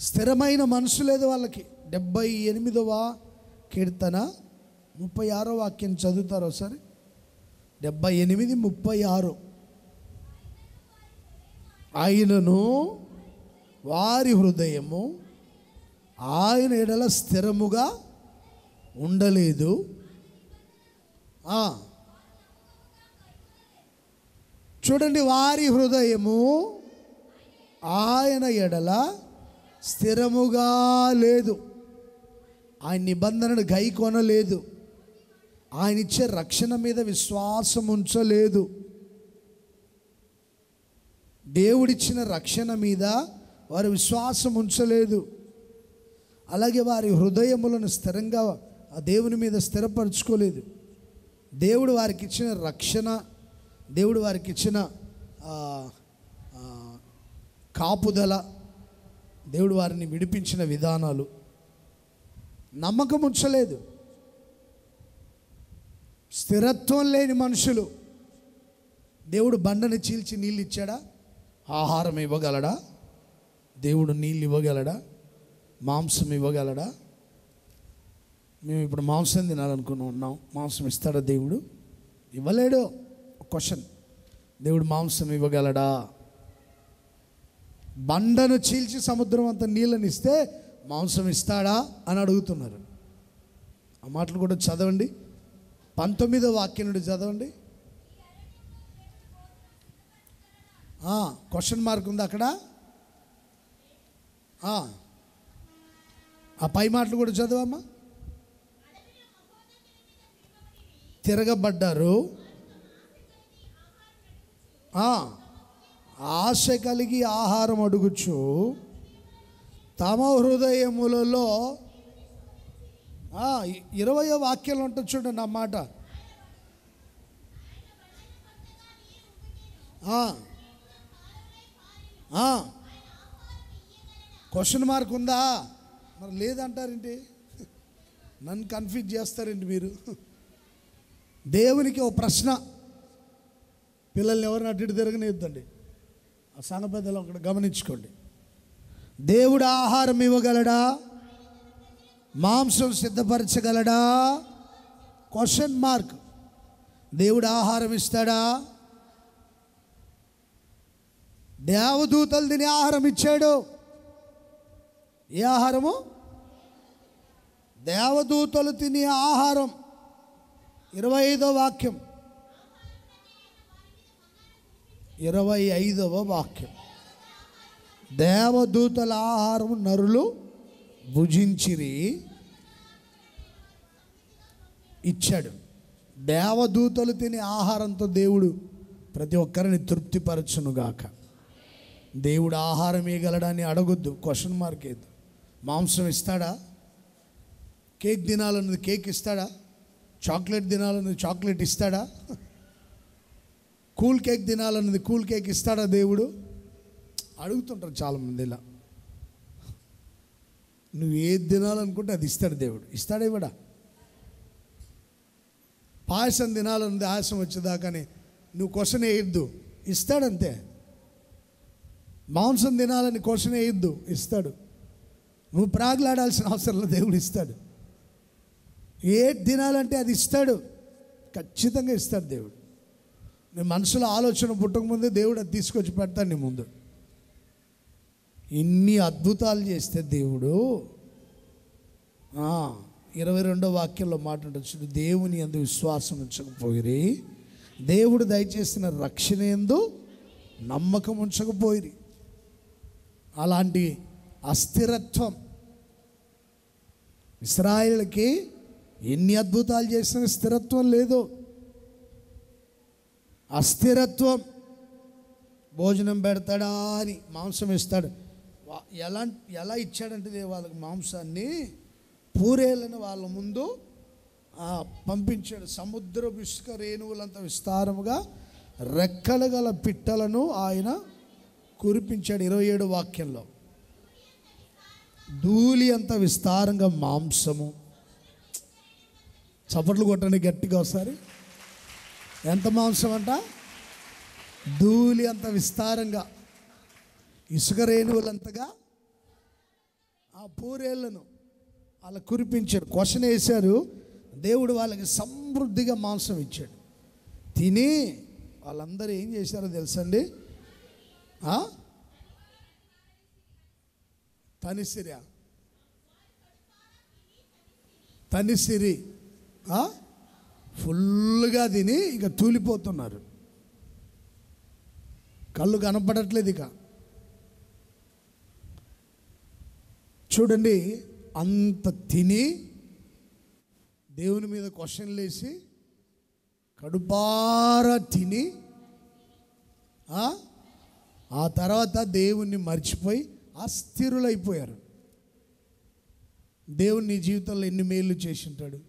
స్థిరమైన మనసు లేదు వాళ్ళకి. 78వ కీర్తన 36వ వాక్యం చదువుతారు ఒకసారి. 78:36. ఆయనను వారి హృదయము ఆయన ఎడల స్థిరముగా ఉండలేదు. చూడండి, వారి హృదయము ఆయన ఎడల స్థిరముగా లేదు. ఆయన నిబంధనను గైకొనలేదు. ఆయన ఇచ్చే రక్షణ మీద విశ్వాసం ఉంచలేదు. దేవుడిచ్చిన రక్షణ మీద వారు విశ్వాసం ఉంచలేదు. అలాగే వారి హృదయములను స్థిరంగా ఆ దేవుని మీద స్థిరపరచుకోలేదు. దేవుడు వారికి ఇచ్చిన రక్షణ, దేవుడు వారికి ఇచ్చిన కాపుదల, దేవుడు వారిని విడిపించిన విధానాలు నమ్మకం ఉంచలేదు. స్థిరత్వం లేని మనుషులు. దేవుడు బండని చీల్చి నీళ్ళు ఇచ్చాడా? ఆహారం ఇవ్వగలడా? దేవుడు నీళ్ళు ఇవ్వగలడా? మాంసం ఇవ్వగలడా? మేము ఇప్పుడు మాంసం తినాలనుకుని ఉన్నాం, మాంసం ఇస్తాడా దేవుడు? ఇవ్వలేడు. క్వశ్చన్, దేవుడు మాంసం ఇవ్వగలడా? బండను చీల్చి సముద్రం అంత నీళ్ళని ఇస్తే మాంసం ఇస్తాడా అని అడుగుతున్నారు. ఆ మాటలు కూడా చదవండి. 19వ వాక్యం నుండి చదవండి. క్వశ్చన్ మార్క్ ఉంది అక్కడ. ఆ పై మాటలు కూడా చదవమ్మా. తిరగబడ్డారు, ఆశ కలిగి ఆహారం అడుగుచు తమ హృదయములలో 20వ వాక్యంలో ఉంటుంది చూడండి ఆ మాట. క్వశ్చన్ మార్క్ ఉందా? మరి లేదంటారేంటి? నన్ను కన్ఫ్యూజ్ చేస్తారేంటి మీరు? దేవునికి ఓ ప్రశ్న, పిల్లల్ని ఎవరిని అటు ఇటు తిరగనిద్దండి. ఆ సంఘ పెద్దలు ఒకటి గమనించుకోండి. దేవుడు ఆహారం ఇవ్వగలడా? మాంసం సిద్ధపరచగలడా? Question mark. దేవుడు ఆహారం ఇస్తాడా? దేవదూతలు తిని ఆహారం ఇచ్చాడు. ఏ ఆహారము? దేవదూతలు తిని ఆహారం. 25వ వాక్యం, 25వ వాక్యం. దేవదూతల ఆహారం నరులు భుజించిరి, ఇచ్చాడు. దేవదూతలు తినే ఆహారంతో దేవుడు ప్రతి ఒక్కరిని తృప్తిపరచునుగాక. దేవుడు ఆహారం ఇవ్వగలడాన్ని అడగొద్దు, క్వశ్చన్ మార్క్ ఏదు. మాంసం ఇస్తాడా? కేక్ తినాలన్నది కేక్ ఇస్తాడా? చాక్లెట్ తినాలన్నది చాక్లెట్ ఇస్తాడా? కూల్ కేక్ తినాలన్నది కూల్ కేక్ ఇస్తాడా దేవుడు? అడుగుతుంటారు చాలామంది ఇలా. నువ్వు ఏది తినాలనుకుంటే అది ఇస్తాడు దేవుడు. ఇస్తాడా? ఇవ్వడా? పాయసం తినాలన్నది ఆయాసం వచ్చేదాకానే నువ్వు క్వశ్చన్ వేయద్దు, ఇస్తాడంతే. మాంసం తినాలని క్వశ్చన్ వేయద్దు, ఇస్తాడు. నువ్వు ప్రాగ్లాడాల్సిన అవసరం లేదు, దేవుడు ఇస్తాడు. ఏది తినాలంటే అది ఇస్తాడు, ఖచ్చితంగా ఇస్తాడు దేవుడు. నీ మనసులో ఆలోచన పుట్టకముందే దేవుడు అది తీసుకొచ్చి పెడతాడు నీ ముందు. ఇన్ని అద్భుతాలు చేస్తే దేవుడు 22వ వాక్యంలో మాట్లాడచ్చు. దేవుని యందు విశ్వాసం ఉంచకపోయిరి, దేవుడు దయచేసిన రక్షణ యందు నమ్మకం ఉంచకపోయిరి. అలాంటి అస్థిరత్వం ఇశ్రాయేలుకి ఎన్ని అద్భుతాలు చేసిన స్థిరత్వం లేదు, అస్థిరత్వం. భోజనం పెడతాడా అని మాంసం ఇస్తాడు. ఎలా ఇచ్చాడంటే వాళ్ళకి మాంసాన్ని పూరేళ్ళని వాళ్ళ ముందు పంపించాడు. సముద్రపు ఇసుక రేణువులంత విస్తారముగా రెక్కలు గల పిట్టలను ఆయన కురిపించాడు. 27వ వాక్యంలో ధూళి అంత విస్తారంగా మాంసము. చప్పట్లు కొట్టండి గట్టిగా ఒకసారి. ఎంత మాంసం అంట? ధూళి అంత విస్తారంగా, ఇసుక రేణువులంతగా ఆ పూరేళ్లను అలా కురిపించాడు. క్వశ్చన్ వేశారు. దేవుడు వాళ్ళకి సమృద్ధిగా మాంసం ఇచ్చాడు. తిని వాళ్ళందరూ ఏం చేశారో తెలుసండి? తనిసిరి ఫుల్గా తిని ఇక తూలిపోతున్నారు. కళ్ళు కనపడట్లేదు ఇక. చూడండి, అంత తిని దేవుని మీద క్వశ్చన్లు వేసి కడుపారా తిని ఆ తర్వాత దేవుణ్ణి మర్చిపోయి అస్థిరులైపోయారు. దేవుని నీ జీవితంలో ఎన్ని మేలు చేసి ఉంటాడు.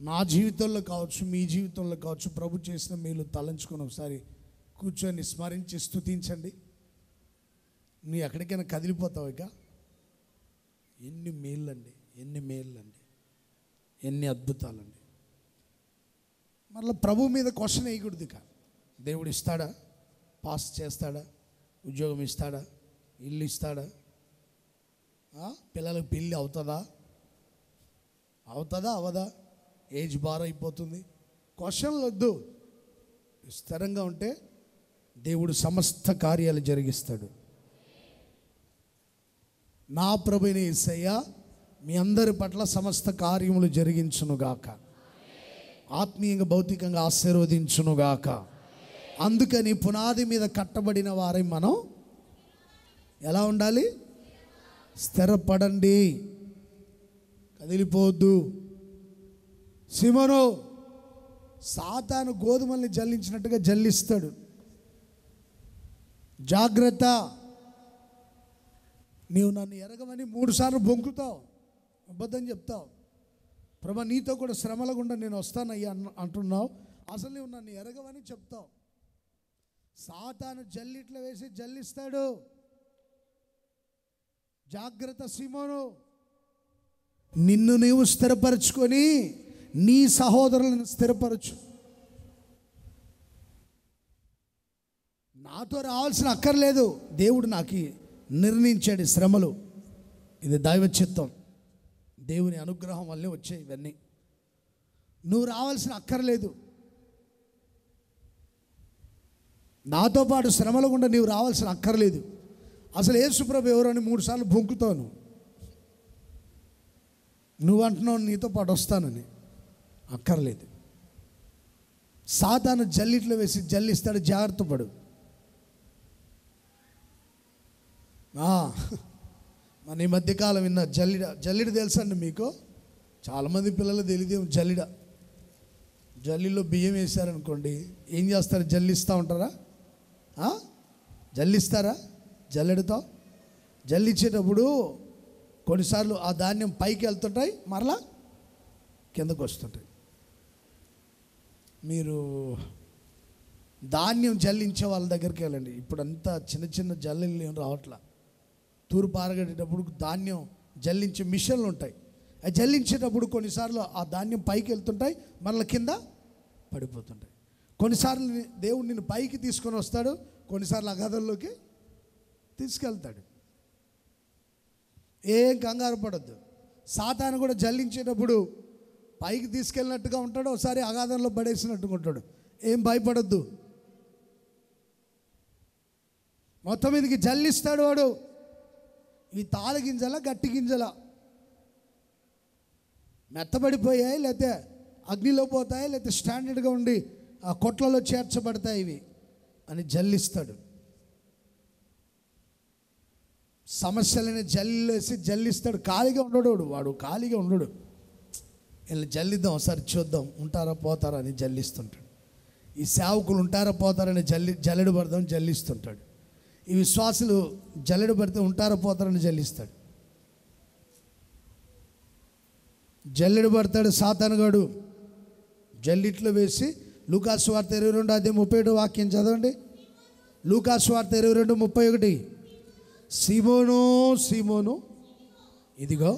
నా జీవితంలో కావచ్చు, మీ జీవితంలో కావచ్చు, ప్రభు చేసిన మేలు తలంచుకొని ఒకసారి కూర్చొని స్మరించి స్తుతించండి. నువ్వు ఎక్కడికైనా కదిలిపోతావు. ఇక ఎన్ని మేళ్ళండి, ఎన్ని మేళ్ళండి, ఎన్ని అద్భుతాలండి. మళ్ళీ ప్రభు మీద క్వశ్చన్ వేయకూడదు. ఇక దేవుడు ఇస్తాడా? పాస్ చేస్తాడా? ఉద్యోగం ఇస్తాడా? ఇల్లు ఇస్తాడా? పిల్లలకు పెళ్ళి అవుతుందా? అవదా? ఏజ్ బార్ అయిపోతుంది. క్వశ్చన్లు వద్దు. స్థిరంగా ఉంటే దేవుడు సమస్త కార్యాలు జరిగిస్తాడు. నా ప్రభుని యేసయ్య మీ అందరి పట్ల సమస్త కార్యములు జరిగించునుగాక, ఆత్మీయంగా భౌతికంగా ఆశీర్వదించునుగాక. అందుకని పునాది మీద కట్టబడిన వారై మనం ఎలా ఉండాలి? స్థిరపడండి, కదిలిపోవద్దు. సిమోను, సాతాను గోధుమల్ని జల్లించినట్టుగా జల్లిస్తాడు. జాగ్రత్త. నీవు నన్ను ఎరగమని 3 సార్లు బొంకుతావు, అబద్ధం చెప్తావు. ప్రభా, నీతో కూడా శ్రమల గుండా నేను వస్తానయ్యా అంటున్నావు. అసలు నువ్వు నన్ను ఎరగమని చెప్తావు. సాతాను జల్లిట్లో వేసి జల్లిస్తాడు. జాగ్రత్త సీమోను. నిన్ను నీవు స్థిరపరచుకొని నీ సహోదరులను స్థిరపరచు. నాతో రావాల్సిన అక్కర్లేదు, దేవుడు నాకు నిర్ణయించాడు శ్రమలు. ఇది దైవ చిత్తం, దేవుని అనుగ్రహం వల్లే వచ్చాయి ఇవన్నీ. నువ్వు రావాల్సిన అక్కర్లేదు. నాతో పాటు శ్రమల గుండా నీవు రావాల్సిన అక్కర్లేదు. అసలు యేసుప్రభు ఎవరు అని 3 సార్లు బొంకుతాను. నువ్వు అంటున్నావు నీతో పాటు వస్తానని. అక్కర్లేదు. సాతాను జల్లిట్లో వేసి జల్లిస్తాడు, జాగ్రత్త పడు. మన ఈ మధ్యకాలం విన్న జల్లిడ తెలుసండి మీకు? చాలామంది పిల్లలు తెలియదేమో. జల్లిలో బియ్యం వేశారనుకోండి, ఏం చేస్తారు? జల్లిస్తూ ఉంటారా? జల్లిస్తారా? జల్లెడతో జల్లించేటప్పుడు కొన్నిసార్లు ఆ ధాన్యం పైకి వెళ్తుంటాయి, మరలా కిందకు వస్తుంటాయి. మీరు ధాన్యం జల్లించే వాళ్ళ దగ్గరికి వెళ్ళండి. ఇప్పుడు అంతా చిన్న చిన్న జల్లెలు ఏం రావట్లా. తూర్పు ఆరగట్టేటప్పుడు ధాన్యం జల్లించే మిషన్లు ఉంటాయి. అవి జల్లించేటప్పుడు కొన్నిసార్లు ఆ ధాన్యం పైకి వెళ్తుంటాయి, మరల కింద పడిపోతుంటాయి. కొన్నిసార్లు దేవుడు నిన్ను పైకి తీసుకొని వస్తాడు, కొన్నిసార్లు అగాధంలోకి తీసుకెళ్తాడు. ఏం కంగారు పడద్దు. సాతాను కూడా జల్లించేటప్పుడు పైకి తీసుకెళ్ళినట్టుగా ఉంటాడు, ఒకసారి అగాధంలో పడేసినట్టుగా ఉంటాడు. ఏం భయపడద్దు. మొత్తం మీదకి జల్లిస్తాడు వాడు. ఈ తాళ గింజల గట్టి గింజల మెత్తబడిపోయాయి, లేకపోతే అగ్నిలో పోతాయి, లేకపోతే స్టాండర్డ్గా ఉండి ఆ కొట్లలో చేర్చబడతాయి ఇవి అని జల్లిస్తాడు. సమస్యలని జల్లేసి జల్లిస్తాడు. ఖాళీగా ఉండడు వాడు, ఖాళీగా ఉండడు. వీళ్ళు జల్లిద్దాం, ఒకసారి చూద్దాం ఉంటారా పోతారా అని జల్లిస్తుంటాడు. ఈ సేవకులు ఉంటారా పోతారని జల్లెడు పడదాం జల్లిస్తుంటాడు. ఈ విశ్వాసులు జల్లెడు పడితే ఉంటారా పోతారని జల్లిస్తాడు. జల్లెడు పడతాడు సాతానుగాడు. జల్లిట్లో వేసి లూకాసు వార్త 22:37 వాక్యం చదవండి. లూకాసు వార్త 22:31. సీమోను సీమోను, ఇదిగో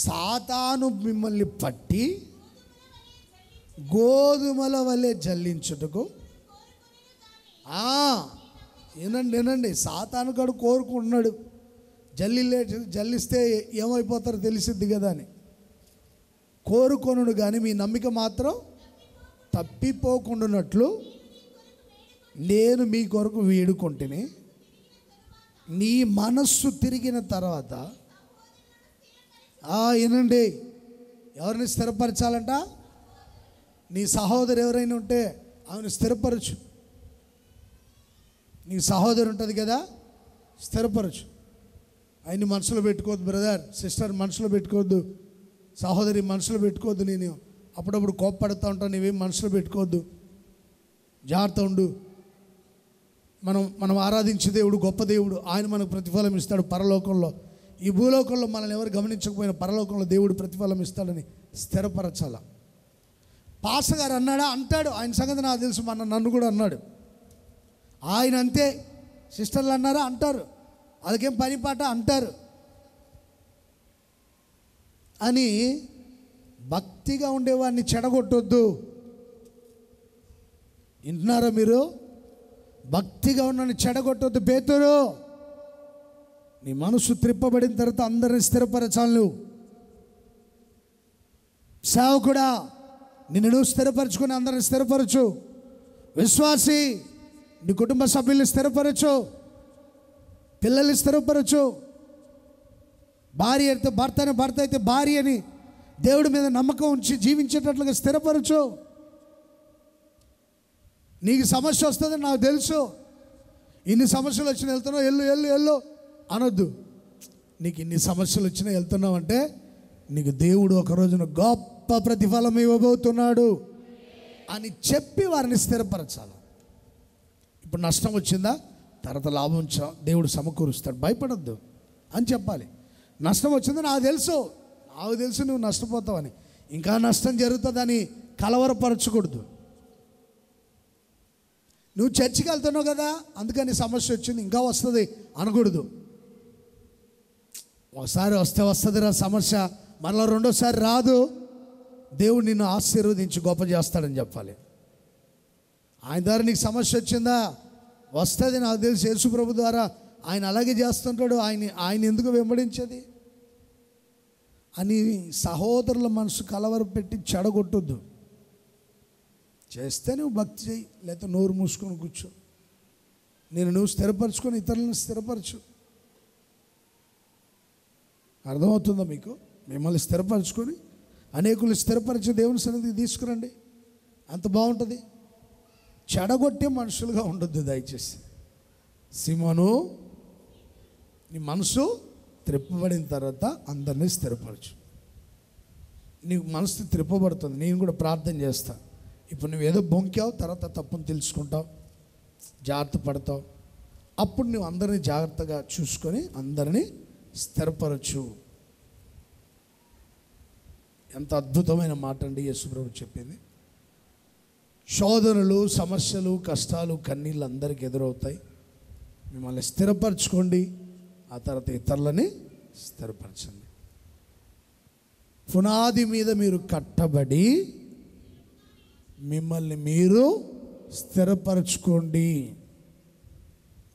సాతాను మిమ్మల్ని పట్టి గోధుమల వలె జల్లించుటకు. వినండి, సాతాను గడు కోరుకుంటున్నాడు జల్లిస్తే ఏమైపోతారో తెలిసిద్ది కదా అని. కోరుకొనుడు కానీ మీ నమ్మిక మాత్రం తప్పిపోకుండానట్లు నేను మీ కొరకు వేడుకుంటుని. నీ మనస్సు తిరిగిన తర్వాత వినండి, ఎవరిని స్థిరపరచాలంట? నీ సహోదరు ఎవరైనా ఉంటే ఆమెను స్థిరపరచు. నీ సహోదరు ఉంటుంది కదా, స్థిరపరచు. ఆయన్ని మనసులో పెట్టుకోవద్దు బ్రదర్, సిస్టర్ మనసులో పెట్టుకోవద్దు, సహోదరి మనసులో పెట్టుకోవద్దు. నేను అప్పుడప్పుడు కోప్పడుతూ ఉంటాను, నీవేం మనసులో పెట్టుకోవద్దు, జాగ్రత్త ఉండు. మనం ఆరాధించే దేవుడు గొప్ప దేవుడు. ఆయన మనకు ప్రతిఫలం ఇస్తాడు పరలోకంలో. ఈ భూలోకంలో మనల్ని ఎవరు గమనించకపోయినా పరలోకంలో దేవుడు ప్రతిఫలం ఇస్తాడని స్థిరపరచాల. పాస్టర్ అన్నాడా? అంటాడు. ఆయన సంగతి నాకు తెలుసు, నన్ను కూడా అన్నాడు. ఆయన అంతే. సిస్టర్లు అన్నారా? అంటారు. వాళ్ళకేం పని పాట అంటారు అని భక్తిగా ఉండేవాడిని చెడగొట్టొద్దు. వింటున్నారా మీరు? భక్తిగా ఉన్నని చెడగొట్టొద్దు. పేతురు, నీ మనసు త్రిప్పబడిన తర్వాత అందరిని స్థిరపరచాలి నువ్వు. సేవకుడా, నిన్ను నువ్వు స్థిరపరచుకొని అందరిని స్థిరపరచు. విశ్వాసి, నీ కుటుంబ సభ్యుల్ని స్థిరపరచు, పిల్లల్ని స్థిరపరచు. భార్య అయితే భర్త అయితే భార్యని దేవుడి మీద నమ్మకం ఉంచి జీవించేటట్లుగా స్థిరపరచు. నీకు సమస్య వస్తుందని నాకు తెలుసు, ఇన్ని సమస్యలు వచ్చినా వెళ్తున్నావు, ఎల్లు అనొద్దు. నీకు ఇన్ని సమస్యలు వచ్చినా వెళ్తున్నావు అంటే నీకు దేవుడు ఒక రోజున గొప్ప ప్రతిఫలం ఇవ్వబోతున్నాడు అని చెప్పి వారిని స్థిరపరచాలి. ఇప్పుడు నష్టం వచ్చిందా, తర్వాత లాభం దేవుడు సమకూరుస్తాడు, భయపడొద్దు అని చెప్పాలి. నష్టం వచ్చిందో నాకు తెలుసు నువ్వు నష్టపోతావని, ఇంకా నష్టం జరుగుతుందని కలవరపరచకూడదు. నువ్వు చర్చికి వెళ్తున్నావు కదా అందుకని సమస్య వచ్చింది, ఇంకా వస్తుంది అనకూడదు. ఒకసారి వస్తుందిరా సమస్య, మరలా రెండోసారి రాదు. దేవుడు నిన్ను ఆశీర్వదించి గొప్ప చేస్తాడని చెప్పాలి. ఆయన ద్వారా నీకు సమస్య వచ్చిందా? వస్తుంది, నాకు తెలిసి యేసు ప్రభు ద్వారా. ఆయన అలాగే చేస్తుంటాడు. ఆయన ఎందుకు వెంబడించేది అని సహోదరుల మనసు కలవరపెట్టి చెడగొట్టొద్దు. చేస్తే నువ్వు భక్తి చేయి, లేకపోతే నోరు మూసుకొని కూర్చో. నువ్వు స్థిరపరచుకొని ఇతరులను స్థిరపరచు. అర్థమవుతుందా మీకు? మిమ్మల్ని స్థిరపరచుకొని అనేకులు స్థిరపరిచి దేవుని సన్నిధికి తీసుకురండి, అంత బాగుంటుంది. చెడగొట్టే మనుషులుగా ఉండొద్దు దయచేసి. సిమోను, నీ మనసు త్రిప్పబడిన తర్వాత అందరినీ స్థిరపరచు. నీకు మనసు త్రిప్పబడుతుంది, నేను కూడా ప్రార్థన చేస్తా. ఇప్పుడు నువ్వు ఏదో బొంకావు, తర్వాత తప్పును తెలుసుకుంటావు, జాగ్రత్త పడతావు. అప్పుడు నువ్వు అందరినీ జాగ్రత్తగా చూసుకొని అందరినీ స్థిరపరచు. ఎంత అద్భుతమైన మాట అండి యేసుప్రభు చెప్పింది. శోధనలు, సమస్యలు, కష్టాలు, కన్నీళ్ళు అందరికీ ఎదురవుతాయి. మిమ్మల్ని స్థిరపరచుకోండి, ఆ తర్వాత ఇతరులని స్థిరపరచండి. పునాది మీద మీరు కట్టబడి మిమ్మల్ని మీరు స్థిరపరచుకోండి.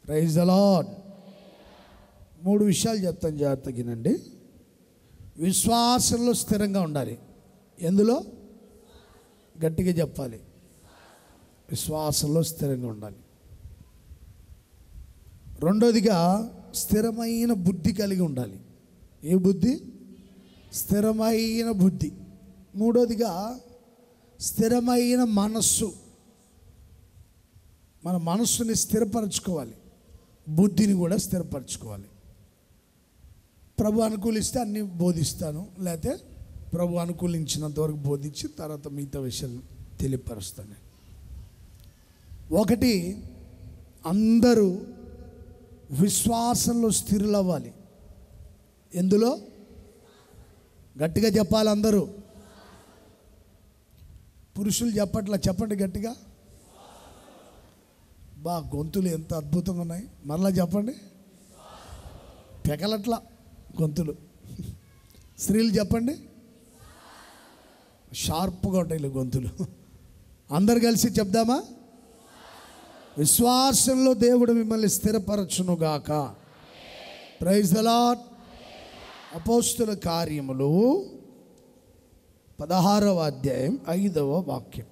Praise the lord. 3 విషయాలు చెప్తాను, జాగ్రత్తగినండి. విశ్వాసంలో స్థిరంగా ఉండాలి. ఎందులో? గట్టిగా చెప్పాలి. విశ్వాసంలో స్థిరంగా ఉండాలి. రెండోదిగా స్థిరమైన బుద్ధి కలిగి ఉండాలి. ఏ బుద్ధి? స్థిరమైన బుద్ధి. మూడోదిగా స్థిరమైన మనస్సు. మన మనస్సుని స్థిరపరచుకోవాలి, బుద్ధిని కూడా స్థిరపరచుకోవాలి. ప్రభు అనుకూలిస్తే అన్నీ బోధిస్తాను, లేకపోతే ప్రభు అనుకూలించినంత వరకు బోధించి తర్వాత మిగతా విషయాలు తెలియపరుస్తాను. ఒకటి, అందరూ విశ్వాసంలో స్థిరులవ్వాలి. ఎందులో? గట్టిగా చెప్పాలి అందరూ. పురుషులు చెప్పండి గట్టిగా. గొంతులు ఎంత అద్భుతంగా ఉన్నాయి. మరలా చెప్పండి. పెకలట్లా గొంతులు. స్త్రీలు చెప్పండి. షార్ప్గా ఉంటాయి గొంతులు. అందరు కలిసి చెప్దామా? విశ్వాసంలో దేవుడు మిమ్మల్ని స్థిరపరచునుగాక. Praise the lord. అపోస్తుల కార్యములు 16వ అధ్యాయం 5వ వాక్యం.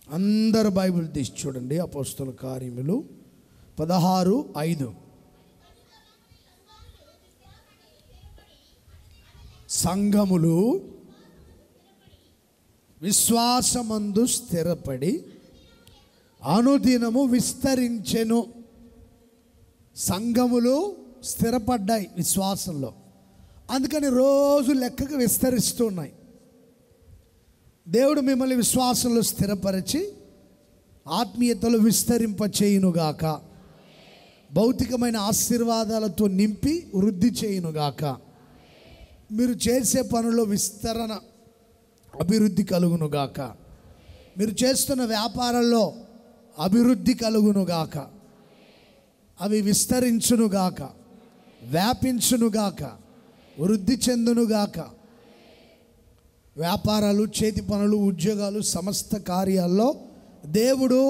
అందరు బైబిల్ తీసి చూడండి. అపోస్తుల కార్యములు 16:5. సంఘములు విశ్వాసమందు స్థిరపడి అనుదినము విస్తరించెను. సంఘములు స్థిరపడ్డాయి విశ్వాసంలో, అందుకని రోజు లెక్కకు విస్తరిస్తూ ఉన్నాయి. దేవుడు మిమ్మల్ని విశ్వాసంలో స్థిరపరిచి ఆత్మీయతలు విస్తరింపచేయునుగాక. భౌతికమైన ఆశీర్వాదాలతో నింపి వృద్ధి చేయునుగాక. మీరు చేసే పనుల్లో విస్తరణ, అభివృద్ధి కలుగునుగాక. మీరు చేస్తున్న వ్యాపారంలో అభివృద్ధి కలుగునుగాక. అవి విస్తరించునుగాక, వ్యాపించునుగాక, వృద్ధి చెందునుగాక. వ్యాపారాలు, చేతి పనులు, ఉద్యోగాలు, సమస్త కార్యాల్లో దేవుడు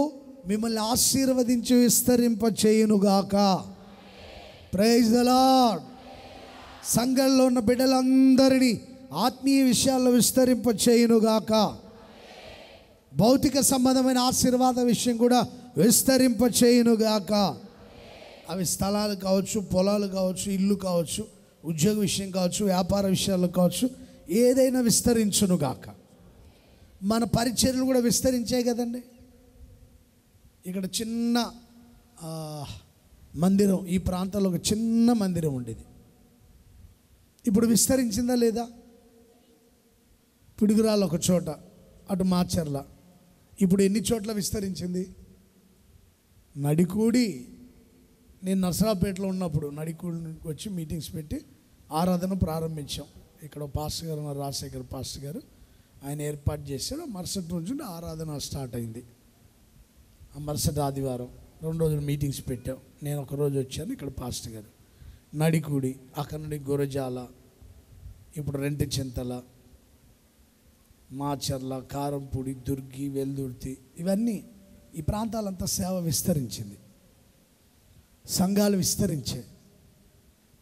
మిమ్మల్ని ఆశీర్వదించి విస్తరింప చేయునుగాక. Praise the Lord. సంఘంలో ఉన్న బిడ్డలందరినీ ఆత్మీయ విషయాల్లో విస్తరింప చేయునుగాక. భౌతిక సంబంధమైన ఆశీర్వాద విషయం కూడా విస్తరింప చేయునుగాక. అవి స్థలాలు కావచ్చు, పొలాలు కావచ్చు, ఇల్లు కావచ్చు, ఉద్యోగ విషయం కావచ్చు, వ్యాపార విషయాలు కావచ్చు, ఏదైనా విస్తరించునుగాక. మన పరిచర్యలు కూడా విస్తరించాయి కదండి. ఇక్కడ చిన్న మందిరం, ఈ ప్రాంతంలో ఒక చిన్న మందిరం ఉండేది. ఇప్పుడు విస్తరించిందా లేదా? పిడుగురాలు ఒక చోట, అటు మాచర్ల. ఇప్పుడు ఎన్ని చోట్ల విస్తరించింది? నడికూడి, నేను నర్సరావుపేటలో ఉన్నప్పుడు నడికూడికి వచ్చి మీటింగ్స్ పెట్టి ఆరాధన ప్రారంభించాం. ఇక్కడ పాస్టర్ గారు ఉన్నారు, రాజశేఖర్ పాస్టర్ గారు, ఆయన ఏర్పాటు చేశారు. మరుసటి రోజు ఆరాధన స్టార్ట్ అయింది. ఆ మరుసటి ఆదివారం 2 రోజులు మీటింగ్స్ పెట్టాం. నేను ఒక రోజు వచ్చాను, ఇక్కడ పాస్టర్ గారు. నడికూడి, అక్కడ నుండి గురజాల, ఇప్పుడు రెంటి చింతల, మాచర్ల, కారంపూడి, దుర్గి, వెల్దుర్తి, ఇవన్నీ ఈ ప్రాంతాలంతా సేవ విస్తరించింది, సంఘాలు విస్తరించాయి.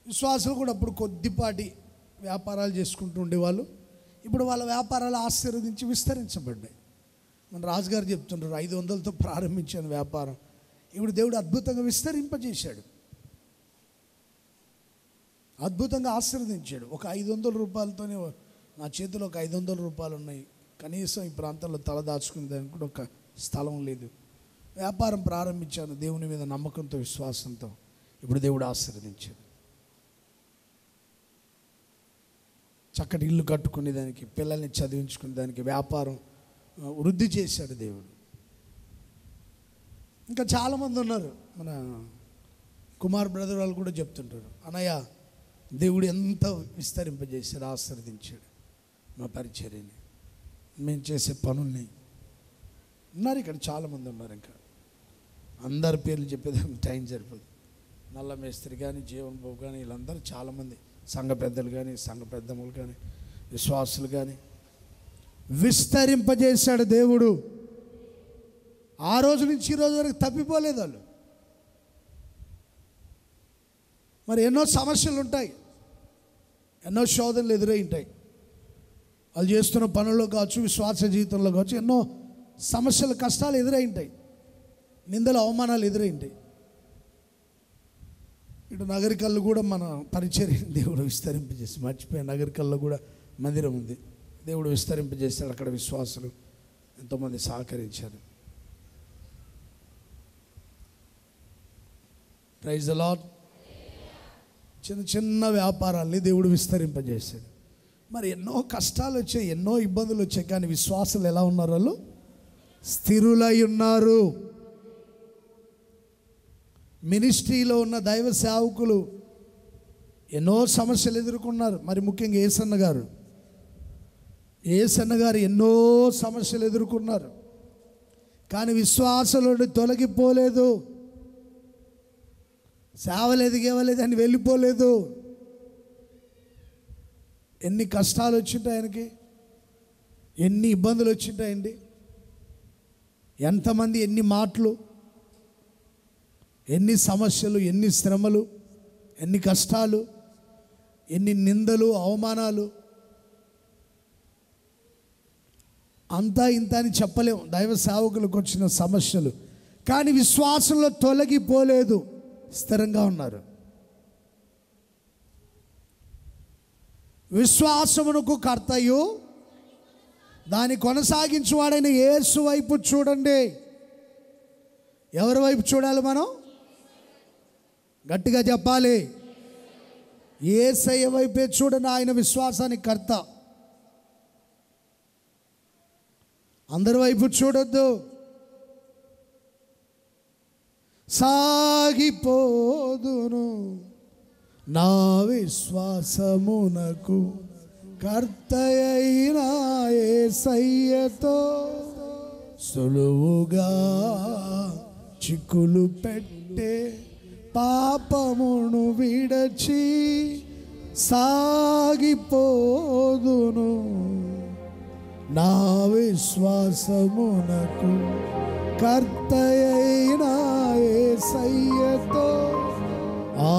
విశ్వాసులు కూడా అప్పుడు కొద్దిపాటి వ్యాపారాలు చేసుకుంటూ ఉండేవాళ్ళు. ఇప్పుడు వాళ్ళ వ్యాపారాలు ఆశీర్వదించి విస్తరించబడ్డాయి. మన రాజుగారు చెప్తుంటారు, 500తో ప్రారంభించాను వ్యాపారం, ఇప్పుడు దేవుడు అద్భుతంగా విస్తరింపజేశాడు, అద్భుతంగా ఆశీర్వదించాడు. ఒక 500 రూపాయలతోనే నా చేతిలో ఒక 500 రూపాయలు ఉన్నాయి, కనీసం ఈ ప్రాంతంలో తల దాచుకునే దానికి కూడా ఒక స్థలం లేదు. వ్యాపారం ప్రారంభించాను దేవుని మీద నమ్మకంతో, విశ్వాసంతో. ఇప్పుడు దేవుడు ఆశీర్వదించాడు. చక్కటి ఇల్లు కట్టుకునే దానికి, పిల్లల్ని చదివించుకునే దానికి, వ్యాపారం వృద్ధి చేశాడు దేవుడు. ఇంకా చాలామంది ఉన్నారు. మన కుమార్ బ్రదర్ వాళ్ళు కూడా చెప్తుంటారు, అన్నయ్య దేవుడు ఎంత విస్తరింపజేశాడు, ఆశీర్వదించాడు మా పరిచర్యని, మేము చేసే పనుల్ని. ఉన్నారు ఇక్కడ చాలామంది ఉన్నారు. ఇంకా అందరి పేర్లు చెప్పేదానికి టైం సరిపోదు. నల్ల మేస్త్రి కానీ, జీవన్ బాబు కానీ, వీళ్ళందరూ చాలామంది సంఘ పెద్దలు కానీ, సంఘ పెద్దమ్మలు కానీ, విశ్వాసులు కానీ విస్తరింపజేశాడు దేవుడు. ఆ రోజు నుంచి ఈ రోజు వరకు తప్పిపోలేదు వాళ్ళు. మరి ఎన్నో సమస్యలు ఉంటాయి, ఎన్నో శోధనలు ఎదురై ఉంటాయి. వాళ్ళు చేస్తున్న పనుల్లో కావచ్చు, విశ్వాస జీవితంలో కావచ్చు, ఎన్నో సమస్యలు, కష్టాలు ఎదురై ఉంటాయి, నిందలు, అవమానాలు ఎదురై ఉంటాయి. ఇటు నగరికల్లో కూడా మన పరిచర్య దేవుడు విస్తరింపజేసి, మర్చిపోయే నగరికల్లో కూడా మందిరం ఉంది, దేవుడు విస్తరింపజేస్తాడు. అక్కడ విశ్వాసులు ఎంతోమంది సహకరించారు. Praise the Lord. చిన్న చిన్న వ్యాపారాల్ని దేవుడు విస్తరింపజేశాడు. మరి ఎన్నో కష్టాలు వచ్చాయి, ఎన్నో ఇబ్బందులు వచ్చాయి, కానీ విశ్వాసులు ఎలా ఉన్నారు? వాళ్ళు స్థిరులై ఉన్నారు. మినిస్ట్రీలో ఉన్న దైవ సేవకులు ఎన్నో సమస్యలు ఎదుర్కొన్నారు. మరి ముఖ్యంగా ఏసన్న గారు ఎన్నో సమస్యలు ఎదుర్కొన్నారు, కానీ విశ్వాసులు తొలగిపోలేదు, సేవలు ఎదిగేవలేదు అని వెళ్ళిపోలేదు. ఎన్ని కష్టాలు వచ్చింటాయి ఆయనకి, ఎన్ని ఇబ్బందులు వచ్చింటాయండి, ఎంతమంది, ఎన్ని మాటలు, ఎన్ని సమస్యలు, ఎన్ని శ్రమలు, ఎన్ని కష్టాలు, ఎన్ని నిందలు, అవమానాలు. అంతా ఇంత అని చెప్పలేము దైవ సేవకులకు వచ్చిన సమస్యలు, కానీ విశ్వాసంలో తొలగిపోలేదు, స్థిరంగా ఉన్నారు. విశ్వాసమునకు కర్తయు దాన్ని కొనసాగించువాడైన యేసు వైపు చూడండి. ఎవరి వైపు చూడాలి? మనం గట్టిగా చెప్పాలి, యేసయ్య వైపే చూడండి. ఆయన విశ్వాసానికి కర్త. అందరి వైపు చూడొద్దు. సాగిపోదును నా విశ్వాసమునకు కర్తయైన యేసయ్యతో, సులువుగా చిక్కులు పెట్టే పాపమును విడచి సాగిపోదును నా విశ్వాసమునకు కర్తయైన యేసయ్యతో,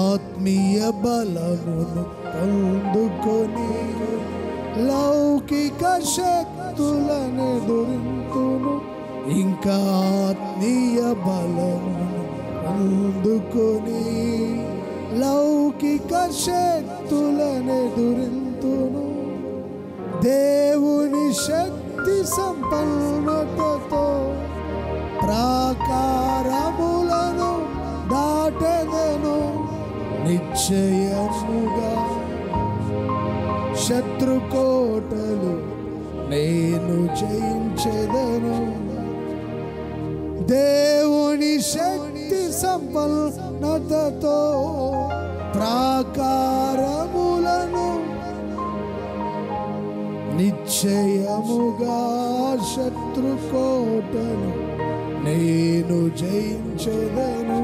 ఆత్మీయ బలమును పొందుకొని లౌకిక శక్తులను ఎదురింతును, ఇంకా ఆత్మీయ బలమును పొందుకొని లౌకిక శక్తులను ఎదురింతును, దేవుని శక్తి సంపన్నతతో ప్రాకారములను దాటెదను, నిశ్చయముగా శత్రుకోటలు నేను జయించెదను. దేవుని శక్తి సంపన్నతతో ప్రాకారములను నిశ్చయముగా శత్రుకోటలు నేను జయించెదను.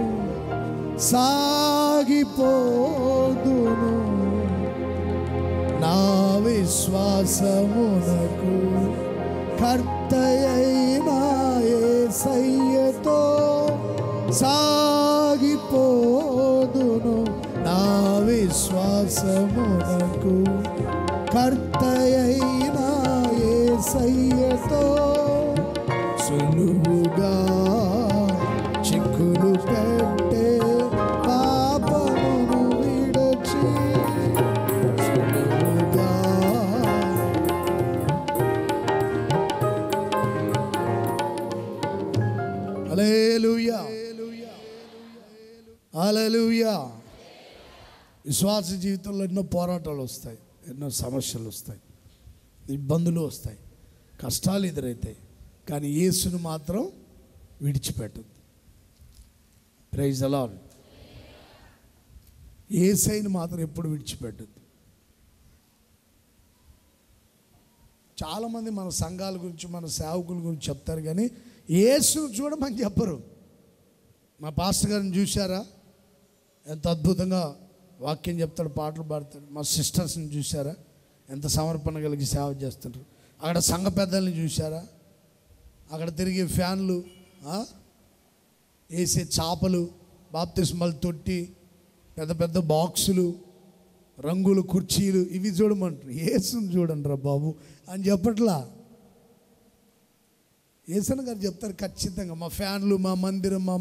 సాగిపోదును నా విశ్వాసమునకు కర్తయైన యేసయ్యతో సాగిపోదును నా విశ్వాసమునకు. కర్తయైన యేసయ్యతో సులువుగా చిక్కులు పెట్టే పాపమును విడచి సులువుగా. హల్లెలూయా, హల్లెలూయా. విశ్వాస జీవితంలో ఎన్నో పోరాటాలు వస్తాయి, ఎన్నో సమస్యలు వస్తాయి, ఇబ్బందులు వస్తాయి, కష్టాలు ఎదురవుతాయి. కానీ యేసును మాత్రం విడిచిపెట్టద్దు. Praise the Lord. యేసయ్యను మాత్రం ఎప్పుడు విడిచిపెట్టద్దు. చాలామంది మన సంఘాల గురించి, మన సేవకుల గురించి చెప్తారు, కానీ యేసును చూడమని చెప్పరు. మా పాస్టర్ గారిని చూశారా, ఎంత అద్భుతంగా వాక్యం చెప్తాడు, పాటలు పాడతాడు. మా సిస్టర్స్ని చూశారా, ఎంత సమర్పణ కలిగి సేవ చేస్తుంటారు. అక్కడ సంఘ పెద్దల్ని చూశారా, అక్కడ తిరిగే ఫ్యాన్లు, వేసే చాపలు, బాప్తిస్మల తొట్టి, పెద్ద పెద్ద బాక్సులు, రంగులు కుర్చీలు, ఇవి చూడమంటారు. యేసుని చూడండి రా బాబు అని చెప్పట్లా. యేసన్న గారు చెప్తారు ఖచ్చితంగా, మా ఫ్యాన్లు, మా మందిరం, మా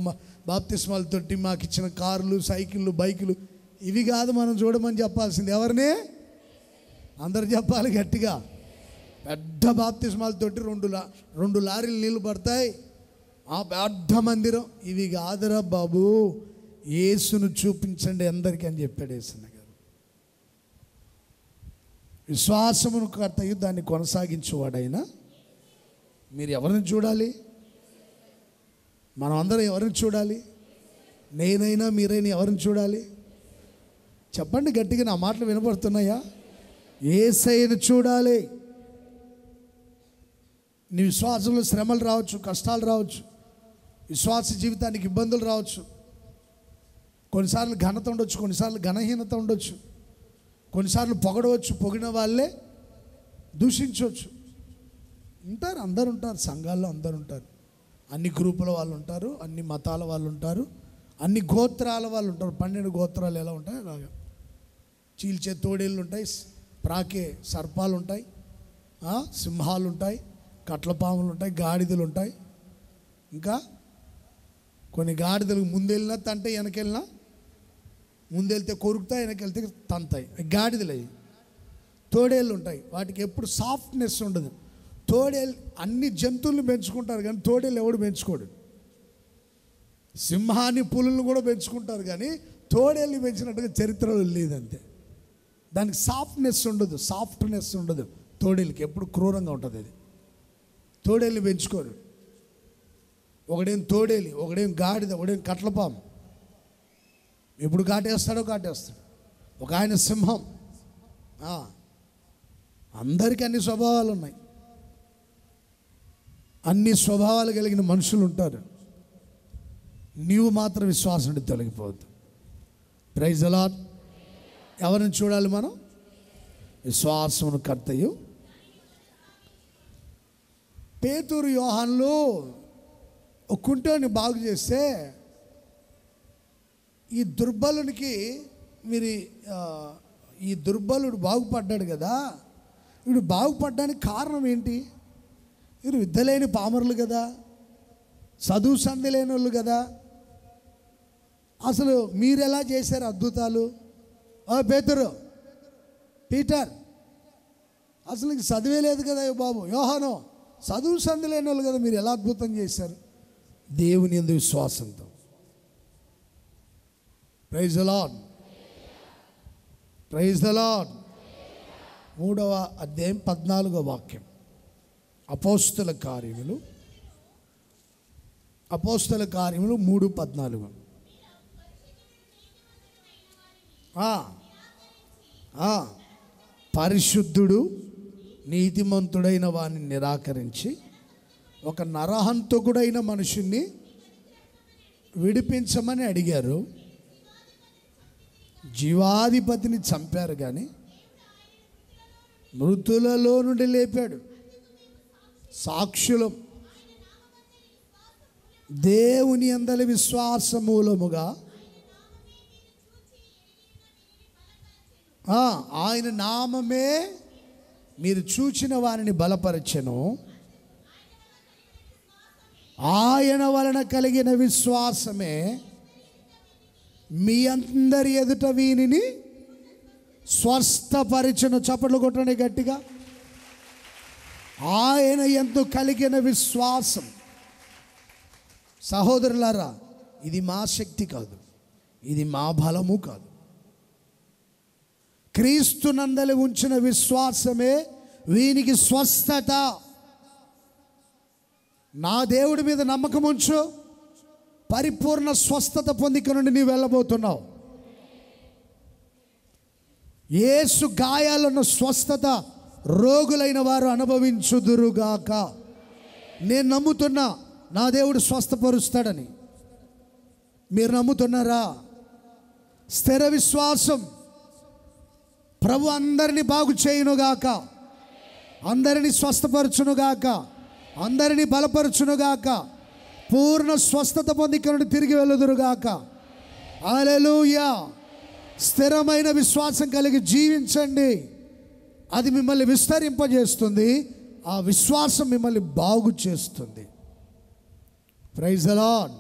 బాప్తిస్మాల తొట్టి, మాకు ఇచ్చిన కార్లు, సైకిళ్ళు, బైకులు, ఇవి కాదు మనం చూడమని చెప్పాల్సింది. ఎవరిని? అందరు చెప్పాలి గట్టిగా. పెద్ద బాప్తిస్మాల తొట్టి, రెండు లారీలు నీళ్ళు పడతాయి, ఆ పెద్ద మందిరం, ఇవి కాదురా బాబు, యేసును చూపించండి అందరికీ అని చెప్పాడు యేసన్న గారు. విశ్వాసమును కర్తయు దాన్ని కొనసాగించేవాడైనా మీరు ఎవరిని చూడాలి? మనం అందరం ఎవరిని చూడాలి? నేనైనా మీరైనా ఎవరిని చూడాలి? చెప్పండి గట్టిగా, నా మాటలు వినపడుతున్నాయా? యేసయ్యను చూడాలి. నీ విశ్వాసంలో శ్రమలు రావచ్చు, కష్టాలు రావచ్చు, విశ్వాస జీవితానికి ఇబ్బందులు రావచ్చు, కొన్నిసార్లు ఘనత ఉండొచ్చు, కొన్నిసార్లు ఘనహీనత ఉండొచ్చు, కొన్నిసార్లు పొగడవచ్చు, పొగిడిన వాళ్ళే దూషించవచ్చు. ఉంటారు, అందరు ఉంటారు, సంఘాల్లో అందరు ఉంటారు, అన్ని గ్రూపుల వాళ్ళు ఉంటారు, అన్ని మతాల వాళ్ళు ఉంటారు, అన్ని గోత్రాల వాళ్ళు ఉంటారు. 12 గోత్రాలు ఎలా ఉంటాయి అలాగా. చీల్చే తోడేళ్ళు ఉంటాయి, ప్రాకే సర్పాలు ఉంటాయి, సింహాలు ఉంటాయి, కట్లపాములు ఉంటాయి, గాడిదలు ఉంటాయి. ఇంకా కొన్ని గాడిదలకు ముందెళ్ళినా తంటే, వెనకెళ్ళినా, ముందెళ్తే కొరుకుతాయి, వెనకెళ్తే తంతాయి, గాడిదలు అవి. తోడేళ్ళు ఉంటాయి, వాటికి ఎప్పుడు సాఫ్ట్నెస్ ఉండదు. తోడేళ్ళు అన్ని జంతువులను పెంచుకుంటారు, కానీ తోడేళ్ళు ఎవడు పెంచుకోడు. సింహాన్ని, పులులను కూడా పెంచుకుంటారు, కానీ తోడేళ్ళు పెంచినట్టుగా చరిత్రలో లేదంతే. దానికి సాఫ్ట్నెస్ ఉండదు. తోడేళ్ళకి ఎప్పుడు క్రూరంగా ఉంటుంది. అది తోడేళ్ళు పెంచుకోరు. ఒకడేం తోడేలి, ఒకడేం గాడిద, ఒకడేం కట్లపాము. ఎప్పుడు కాటేస్తాడు. ఒక ఆయన సింహం. అందరికీ అన్ని స్వభావాలు ఉన్నాయి, అన్ని స్వభావాలు కలిగిన మనుషులు ఉంటారు. నీవు మాత్రం విశ్వాసం నుండి తొలగిపోవద్దు. Praise the lord. ఎవరిని చూడాలి మనం? విశ్వాసమును కర్తయు. పేతురు, యోహాన్లు ఒక కుంటోని బాగు చేస్తే, ఈ దుర్బలునికి ఈ దుర్బలుడు బాగుపడ్డాడు కదా, వీడు బాగుపడ్డానికి కారణం ఏంటి? వీరు విద్య లేని పామరులు కదా, చదువు సంధి లేని వాళ్ళు కదా, అసలు మీరు ఎలా చేశారు అద్భుతాలు? పేతురు, పీటర్, అసలు నీకు చదివే లేదు కదా బాబు. యోహాను, చదువు సంధి లేని వాళ్ళు కదా, మీరు ఎలా అద్భుతం చేశారు? దేవుని యందు విశ్వాసంతో. Praise the Lord. 3వ అధ్యాయం 14వ వాక్యం. అపోస్తల కార్యములు 3:14. పరిశుద్ధుడు నీతిమంతుడైన వారిని నిరాకరించి ఒక నరహంతకుడైన మనుషుణ్ణి విడిపించమని అడిగారు. జీవాధిపతిని చంపారు, కానీ మృతులలో నుండి లేపాడు. సాక్షులం. దేవుని యందలి విశ్వాస మూలముగా ఆయన నామమే మీరు చూచిన వారిని బలపరచెను. ఆయన వలన కలిగిన విశ్వాసమే మీ అందరి ఎదుట వీనిని స్వస్థపరిచెను. చప్పట్లు కొట్టండి గట్టిగా. ఆయన యందు కలిగిన విశ్వాసం. సహోదరులారా, ఇది మా శక్తి కాదు, ఇది మా బలము కాదు. క్రీస్తునందలి ఉంచిన విశ్వాసమే వీనికి స్వస్థత. నా దేవుడి మీద నమ్మకం ఉంచు, పరిపూర్ణ స్వస్థత పొందిక నుండి నీవు వెళ్ళబోతున్నావు. యేసు గాయాలున్న స్వస్థత రోగులైన వారు అనుభవించుదురుగాక. నేను నమ్ముతున్నా నా దేవుడు స్వస్థపరుస్తాడని. మీరు నమ్ముతున్నారా? స్థిర విశ్వాసం. ప్రభు అందరినీ బాగు చేయునుగాక, అందరినీ స్వస్థపరచునుగాక, అందరినీ బలపరచునుగాక, పూర్ణ స్వస్థత పొందిక నుండి తిరిగి వెళ్ళుదురుగాక. హల్లెలూయా. స్థిరమైన విశ్వాసం కలిగి జీవించండి. అది మిమ్మల్ని విస్తరింపజేస్తుంది. ఆ విశ్వాసం మిమ్మల్ని బాగు చేస్తుంది. Praise the Lord,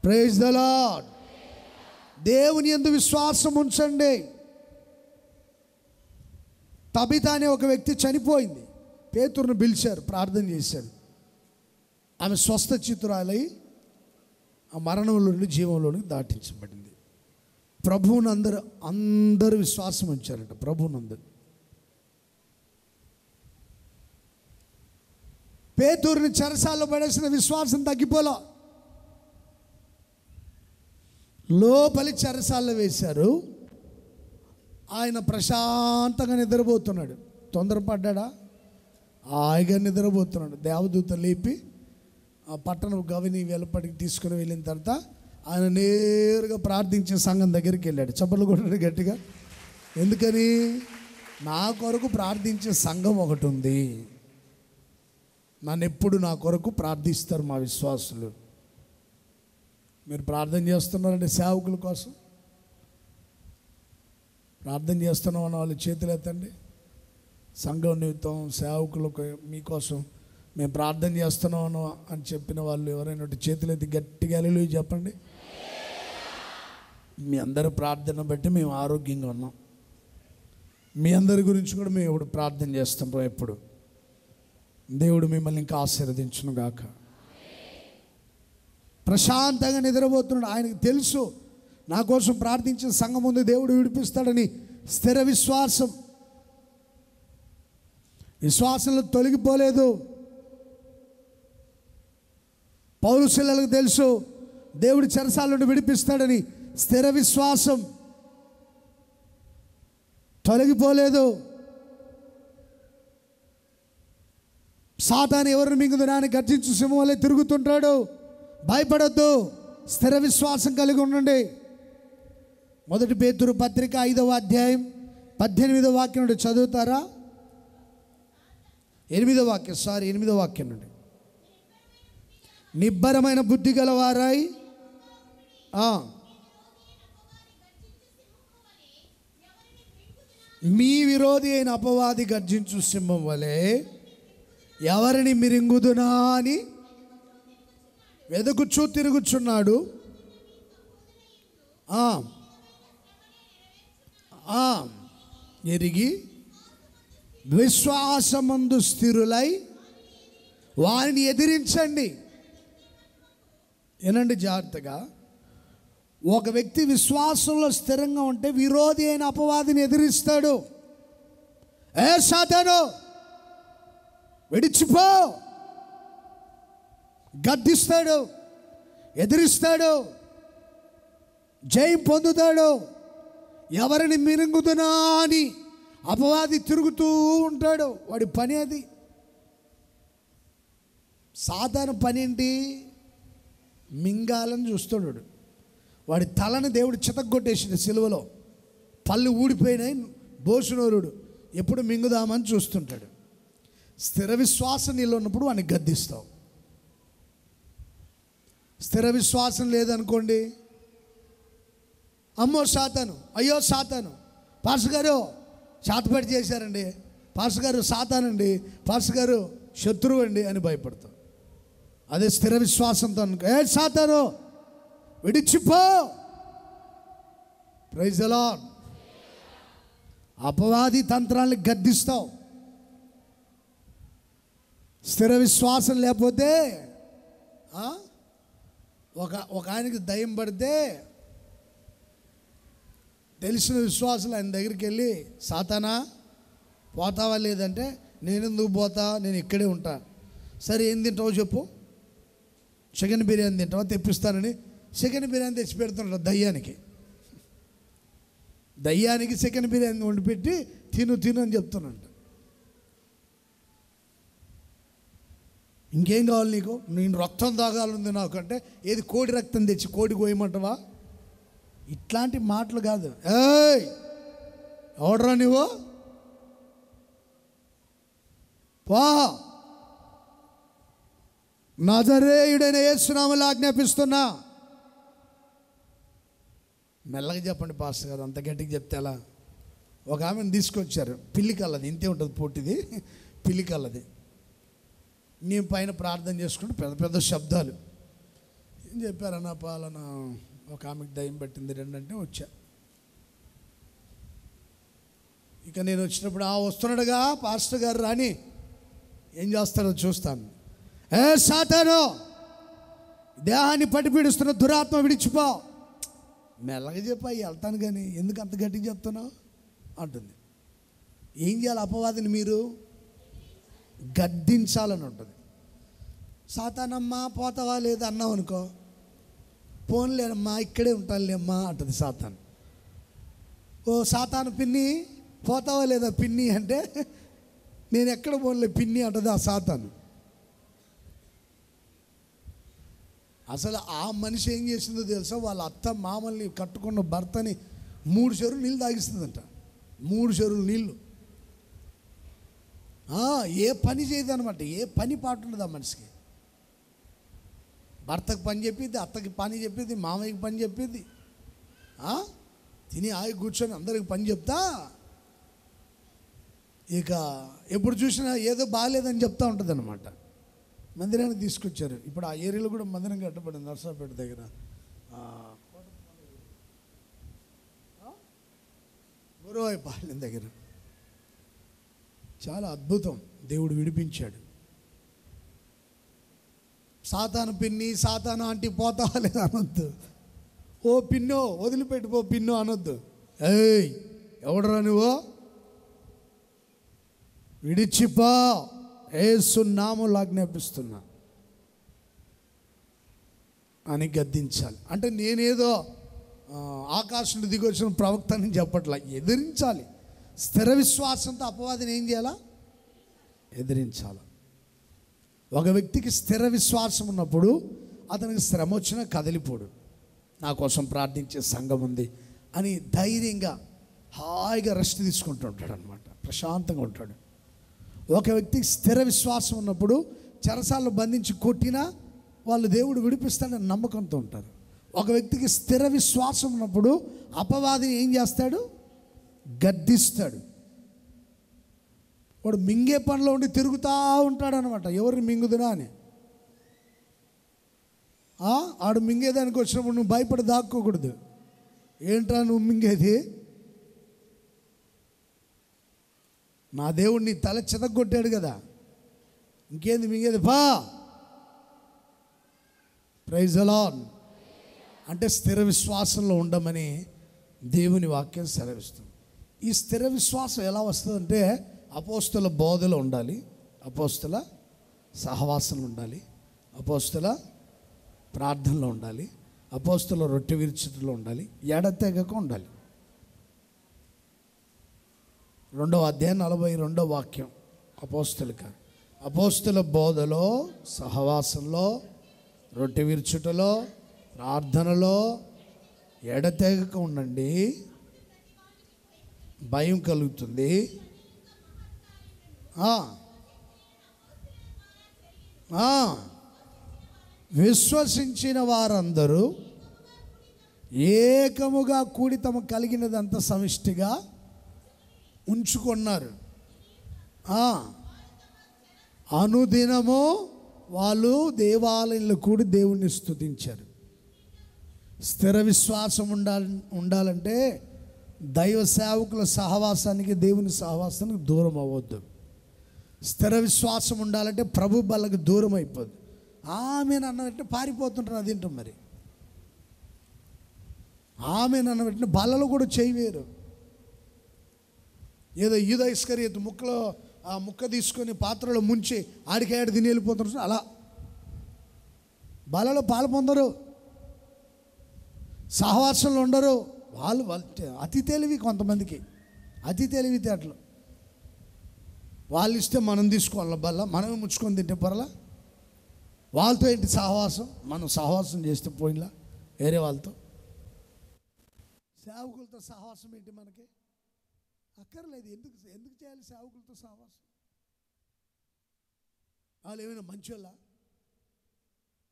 praise the Lord. దేవుని యందు విశ్వాసం ఉంచండి. తబితా అనే ఒక వ్యక్తి చనిపోయింది. పేతురును పిలిచారు, ప్రార్థన చేశారు. ఆమె స్వస్థ చిత్తురాలై ఆ మరణంలో నుండి జీవంలోనికి దాటించబడింది. ప్రభువుని అందరూ విశ్వాసం ఉంచారట. ప్రభువుని అందరూ. పేతురుని చెరసాల్లో పడేసిన విశ్వాసం తగ్గిపోలా. లోపలి చెరసాల్లో వేశారు. ఆయన ప్రశాంతంగా నిద్రపోతున్నాడు. తొందరపడ్డా? హాయిగా నిద్రపోతున్నాడు. దేవదూత లేపి ఆ పట్టణం గవిని వెలుపటికి తీసుకుని వెళ్ళిన తర్వాత ఆయన నేరుగా ప్రార్థించే సంఘం దగ్గరికి వెళ్ళాడు. చప్పట్లు కొట్టాడు గట్టిగా. ఎందుకని? నా కొరకు ప్రార్థించే సంఘం ఒకటి ఉంది. నన్ను ఎప్పుడు నా కొరకు ప్రార్థిస్తారు మా విశ్వాసులు. మీరు ప్రార్థన చేస్తున్నారంటే సేవకుల కోసం ప్రార్థన చేస్తున్నాం అన్న వాళ్ళు చేతులు ఎత్తండి. సంఘం నిమిత్తం సేవకులకు మీకోసం మేము ప్రార్థన చేస్తున్నాం అని చెప్పిన వాళ్ళు ఎవరైనా చేతులు ఎత్తి గట్టిగా హల్లెలూయా చెప్పండి. మీ అందరి ప్రార్థన బట్టి మేము ఆరోగ్యంగా ఉన్నాం. మీ అందరి గురించి కూడా మేము ఇప్పుడు ప్రార్థన చేస్తుంటాం. ఎప్పుడు దేవుడు మిమ్మల్ని ఇంకా ఆశీర్వదించును గాక. ప్రశాంతంగా నిద్రపోతున్నాడు. ఆయనకు తెలుసు నా కోసం ప్రార్థించిన సంఘం ముందు దేవుడు విడిపిస్తాడని. స్థిర విశ్వాసం. విశ్వాసంలో తొలగిపోలేదు. పౌలు శీలలకు తెలుసు దేవుడు చెరసాల నుండి విడిపిస్తాడని. స్థిర విశ్వాసం. తొలగిపోలేదు. సాతాను ఎవరిని మింగుదునని గర్జించు సింహం వలె తిరుగుతుంటాడు. భయపడొద్దు. స్థిర విశ్వాసం కలిగి ఉండండి. 1 పేతురు పత్రిక 5వ అధ్యాయం 18వ వాక్యం నుండి చదువుతారా? 8వ వాక్యం నుండి. నిబ్బరమైన బుద్ధి గలవారై మీ విరోధి అయిన అపవాది గర్జించు సింహం వలె ఎవరిని మిరింగుదునా అని వెదకుచూ తిరుగుచున్నాడు. ఎరిగి విశ్వాసమందు స్థిరులై వారిని ఎదిరించండి. ఏనండి జాగ్రత్తగా. ఒక వ్యక్తి విశ్వాసంలో స్థిరంగా ఉంటే విరోధి అయిన అపవాదిని ఎదిరిస్తాడు. ఏ సాతాను విడిచిపో, గద్దిస్తాడు, ఎదిరిస్తాడు, జయం పొందుతాడు. ఎవరిని మిరింగుదునా అని అపవాది తిరుగుతూ ఉంటాడు. వాడి పని అది. సాతాను పని ఏంటి? మింగాలని చూస్తాడు. వాడి తలని దేవుడు చితగ్గొట్టేసింది సిలువలో. పళ్ళు ఊడిపోయినాయి. బోసునోరుడు ఎప్పుడు మింగుదామని చూస్తుంటాడు. స్థిర విశ్వాసం నీలో ఉన్నప్పుడు వాడిని గద్దిస్తావు. స్థిర విశ్వాసం లేదనుకోండి, అమ్మో సాతాను, అయ్యో సాతాను, పాస్టర్ గారు చాతపడి చేశారండి, పాస్టర్ గారు సాతానండి, పాస్టర్ గారు శత్రువు అండి అని భయపడతావు. అదే స్థిర విశ్వాసంతో అనుకో, ఏ సాతాను విడిచిపో. Praise the lord. అపవాది తంత్రాన్ని గద్దిస్తావు. స్థిర విశ్వాసం లేకపోతే ఒక ఆయనకి దయ్యం పడితే తెలిసిన విశ్వాసులు ఆయన దగ్గరికి వెళ్ళి, సాతానా పోతావా లేదంటే, నేను ఎందుకు పోతా, నేను ఇక్కడే ఉంటా. సరే ఏం తింటావో చెప్పు, చికెన్ బిర్యానీ తింటావా, తెప్పిస్తానని చికెన్ బిర్యానీ తెచ్చి పెడుతుంటారు దయ్యానికి. దయ్యానికి చికెన్ బిర్యానీ వండిపెట్టి తిను అని చెప్తానంట. ఇంకేం కావాలి నీకు, నేను రక్తం తాగాలంది నాకు అంటే, ఏది కోడి రక్తం తెచ్చి కోడి కోయమంటావా? ఇట్లాంటి మాటలు కాదు. ఏయ్ ఎవడరా నువ్వు, పో, నజరేయుడైన యేసు నామములో ఆజ్ఞాపిస్తున్నా. మెల్లగా చెప్పండి పాస్టర్ గారు, అంత గట్టిగా చెప్తే ఎలా? ఒక ఆమెను తీసుకొచ్చారు, పిల్లి కల్లది, ఇంతే ఉంటుంది పొట్టిది, పిల్లి కల్లది. నేను పైన ప్రార్థన చేసుకుంటూ పెద్ద పెద్ద శబ్దాలు ఏం చెప్పారన్నా, పాలన ఒక ఆమెకు దయ్యం పట్టింది 2 అంటే వచ్చా. ఇక నేను వచ్చినప్పుడు వస్తున్నాడుగా పాస్టర్ గారు రాని, ఏం చేస్తాడో చూస్తాను. ఏ సాతాను, దేహాన్ని పట్టి పీడిస్తున్న దురాత్మ విడిచిపో. మెల్లగా చెప్పి వెళ్తాను కానీ ఎందుకు అంత గట్టిగా చెప్తున్నావు అంటుంది. ఏం చేయాలి? అపవాదిని మీరు గద్దించాలని ఉంటుంది. సాతానమ్మా పోతావా లేదా అన్నావు అనుకో, పోన్లేనమ్మా ఇక్కడే ఉంటానులేమ్మా అంటుంది సాతాను. ఓ సాతాను పిన్ని పోతావా లేదా పిన్ని అంటే, నేను ఎక్కడ పోన్లే పిన్ని అంటుంది ఆ సాతాను. అసలు ఆ మనిషి ఏం చేసిందో తెలుసా, వాళ్ళ అత్త మామల్ని కట్టుకున్న భర్తని 3 చెరువులు నీళ్ళు తాగిస్తుందంట. 3 చెరువులు నీళ్ళు. ఏ పని చేయదు అనమాట, ఏ పని పాటు ఉండదు ఆ మనిషికి. భర్తకు పని చెప్పిద్ది, అత్తకి పని చెప్పిద్ది, మామయ్యకి పని చెప్పిద్ది. తిని ఆగి కూర్చొని అందరికి పని చెప్తా, ఇక ఎప్పుడు చూసినా ఏదో బాగాలేదని చెప్తా ఉంటుంది అనమాట. మందిరానికి తీసుకొచ్చారు. ఇప్పుడు ఆ ఏరియాలో కూడా మందిరం కట్టబడింది, నర్సాపేట దగ్గర. గురువాయిపాలెం దగ్గర. చాలా అద్భుతం, దేవుడు విడిపించాడు. సాతాను పిన్ని, సాతాను ఆంటీ పోతావా లేదా అనొద్దు. ఓ పిన్నో వదిలిపెట్టిపో పిన్నో అనొద్దు. ఏయ్ ఎవడరా నువ్వు, విడిచిపో, యేసు నామములో ఆజ్ఞాపిస్తున్నా అని గద్దించాలి. అంటే నేనేదో ఆకాశం నుండి దిగి వచ్చిన ప్రవక్త అని చెప్పట్లా, ఎదిరించాలి. స్థిర విశ్వాసంతో అపవాదిని ఏం చేయాలా? ఎదిరించాలి. ఒక వ్యక్తికి స్థిర విశ్వాసం ఉన్నప్పుడు అతనికి శ్రమ వచ్చినా కదిలిపోడు. నా కోసం ప్రార్థించే సంఘం ఉంది అని ధైర్యంగా హాయిగా రెస్ట్ తీసుకుంటూ ఉంటాడు అనమాట, ప్రశాంతంగా ఉంటాడు. ఒక వ్యక్తికి స్థిర విశ్వాసం ఉన్నప్పుడు చెరసాలను బంధించి కొట్టినా వాళ్ళు దేవుడు విడిపిస్తాడని నమ్మకంతో ఉంటారు. ఒక వ్యక్తికి స్థిర విశ్వాసం ఉన్నప్పుడు అపవాదిని ఏం చేస్తాడు? గద్దిస్తాడు. వాడు మింగే పనిలో ఉండి తిరుగుతూ ఉంటాడు అనమాట, ఎవరిని మింగుదునా అని. ఆడు మింగేదానికి వచ్చినప్పుడు నువ్వు భయపడి దాక్కోకూడదు. ఏంట్రా నువ్వు మింగేది? నా దేవుడు నీ తల చెదగొట్టాడు కదా, ఇంకేంది మింగేది? పా. Praise the Lord. అంటే స్థిర విశ్వాసంలో ఉండమని దేవుని వాక్యం సెలవిస్తుంది. ఈ స్థిర విశ్వాసం ఎలా వస్తుందంటే అపోస్తుల బోధలో ఉండాలి, అపోస్తుల సహవాసంలో ఉండాలి, అపోస్తుల ప్రార్థనలో ఉండాలి, అపోస్తుల రొట్టె విరుచుటలో ఉండాలి, ఎడతెగక ఉండాలి. 2వ అధ్యాయం 42వ వాక్యం అపోస్తుల బోధలో, సహవాసంలో, రొట్టె విరుచుటలో, ప్రార్థనలో ఎడతెగక ఉండండి, భయం కలుగుతుంది. విశ్వసించిన వారందరూ ఏకముగా కూడి తమ కలిగినదంతా సమిష్టిగా ఉంచుకున్నారు. అనుదినము వాళ్ళు దేవాలయంలో కూడి దేవుణ్ణి స్తుతించారు. స్థిర విశ్వాసం ఉండాలంటే దైవ సేవకుల సహవాసానికి, దేవుని సహవాసానికి దూరం అవ్వద్దు. స్థిర విశ్వాసం ఉండాలంటే ప్రభు బలకు దూరం అయిపోద్దు. ఆమెను అన్నట్టు పారిపోతుంటారు. అదేంటో మరి, ఆమెను అన్నట్టు బలలో కూడా చేయవేరు. ఏదో యూదా ఇస్కరియోతు ముక్కలో ఆ ముక్క తీసుకొని పాత్రలో ముంచి ఆడికాడు తిని వెళ్ళిపోతున్నారు. అలా బలలో పాలు పొందరు, సహవాసంలో ఉండరు. వాళ్ళు అతి తెలివి, కొంతమందికి అతి తెలివితేటలు. వాళ్ళు ఇస్తే మనం తీసుకోవాలి బల్ల, మనమే ముచ్చుకొని తింటే పర్లా. వాళ్ళతో ఏంటి సహవాసం? మనం సహవాసం చేస్తే పోయినలా వేరే వాళ్ళతో. సేవకులతో సహవాసం ఏంటి మనకి? అక్కర్లేదు. ఎందుకు చేయాలి సేవకులతో సహవాసం? వాళ్ళు ఏమైనా మంచోళ్ళ?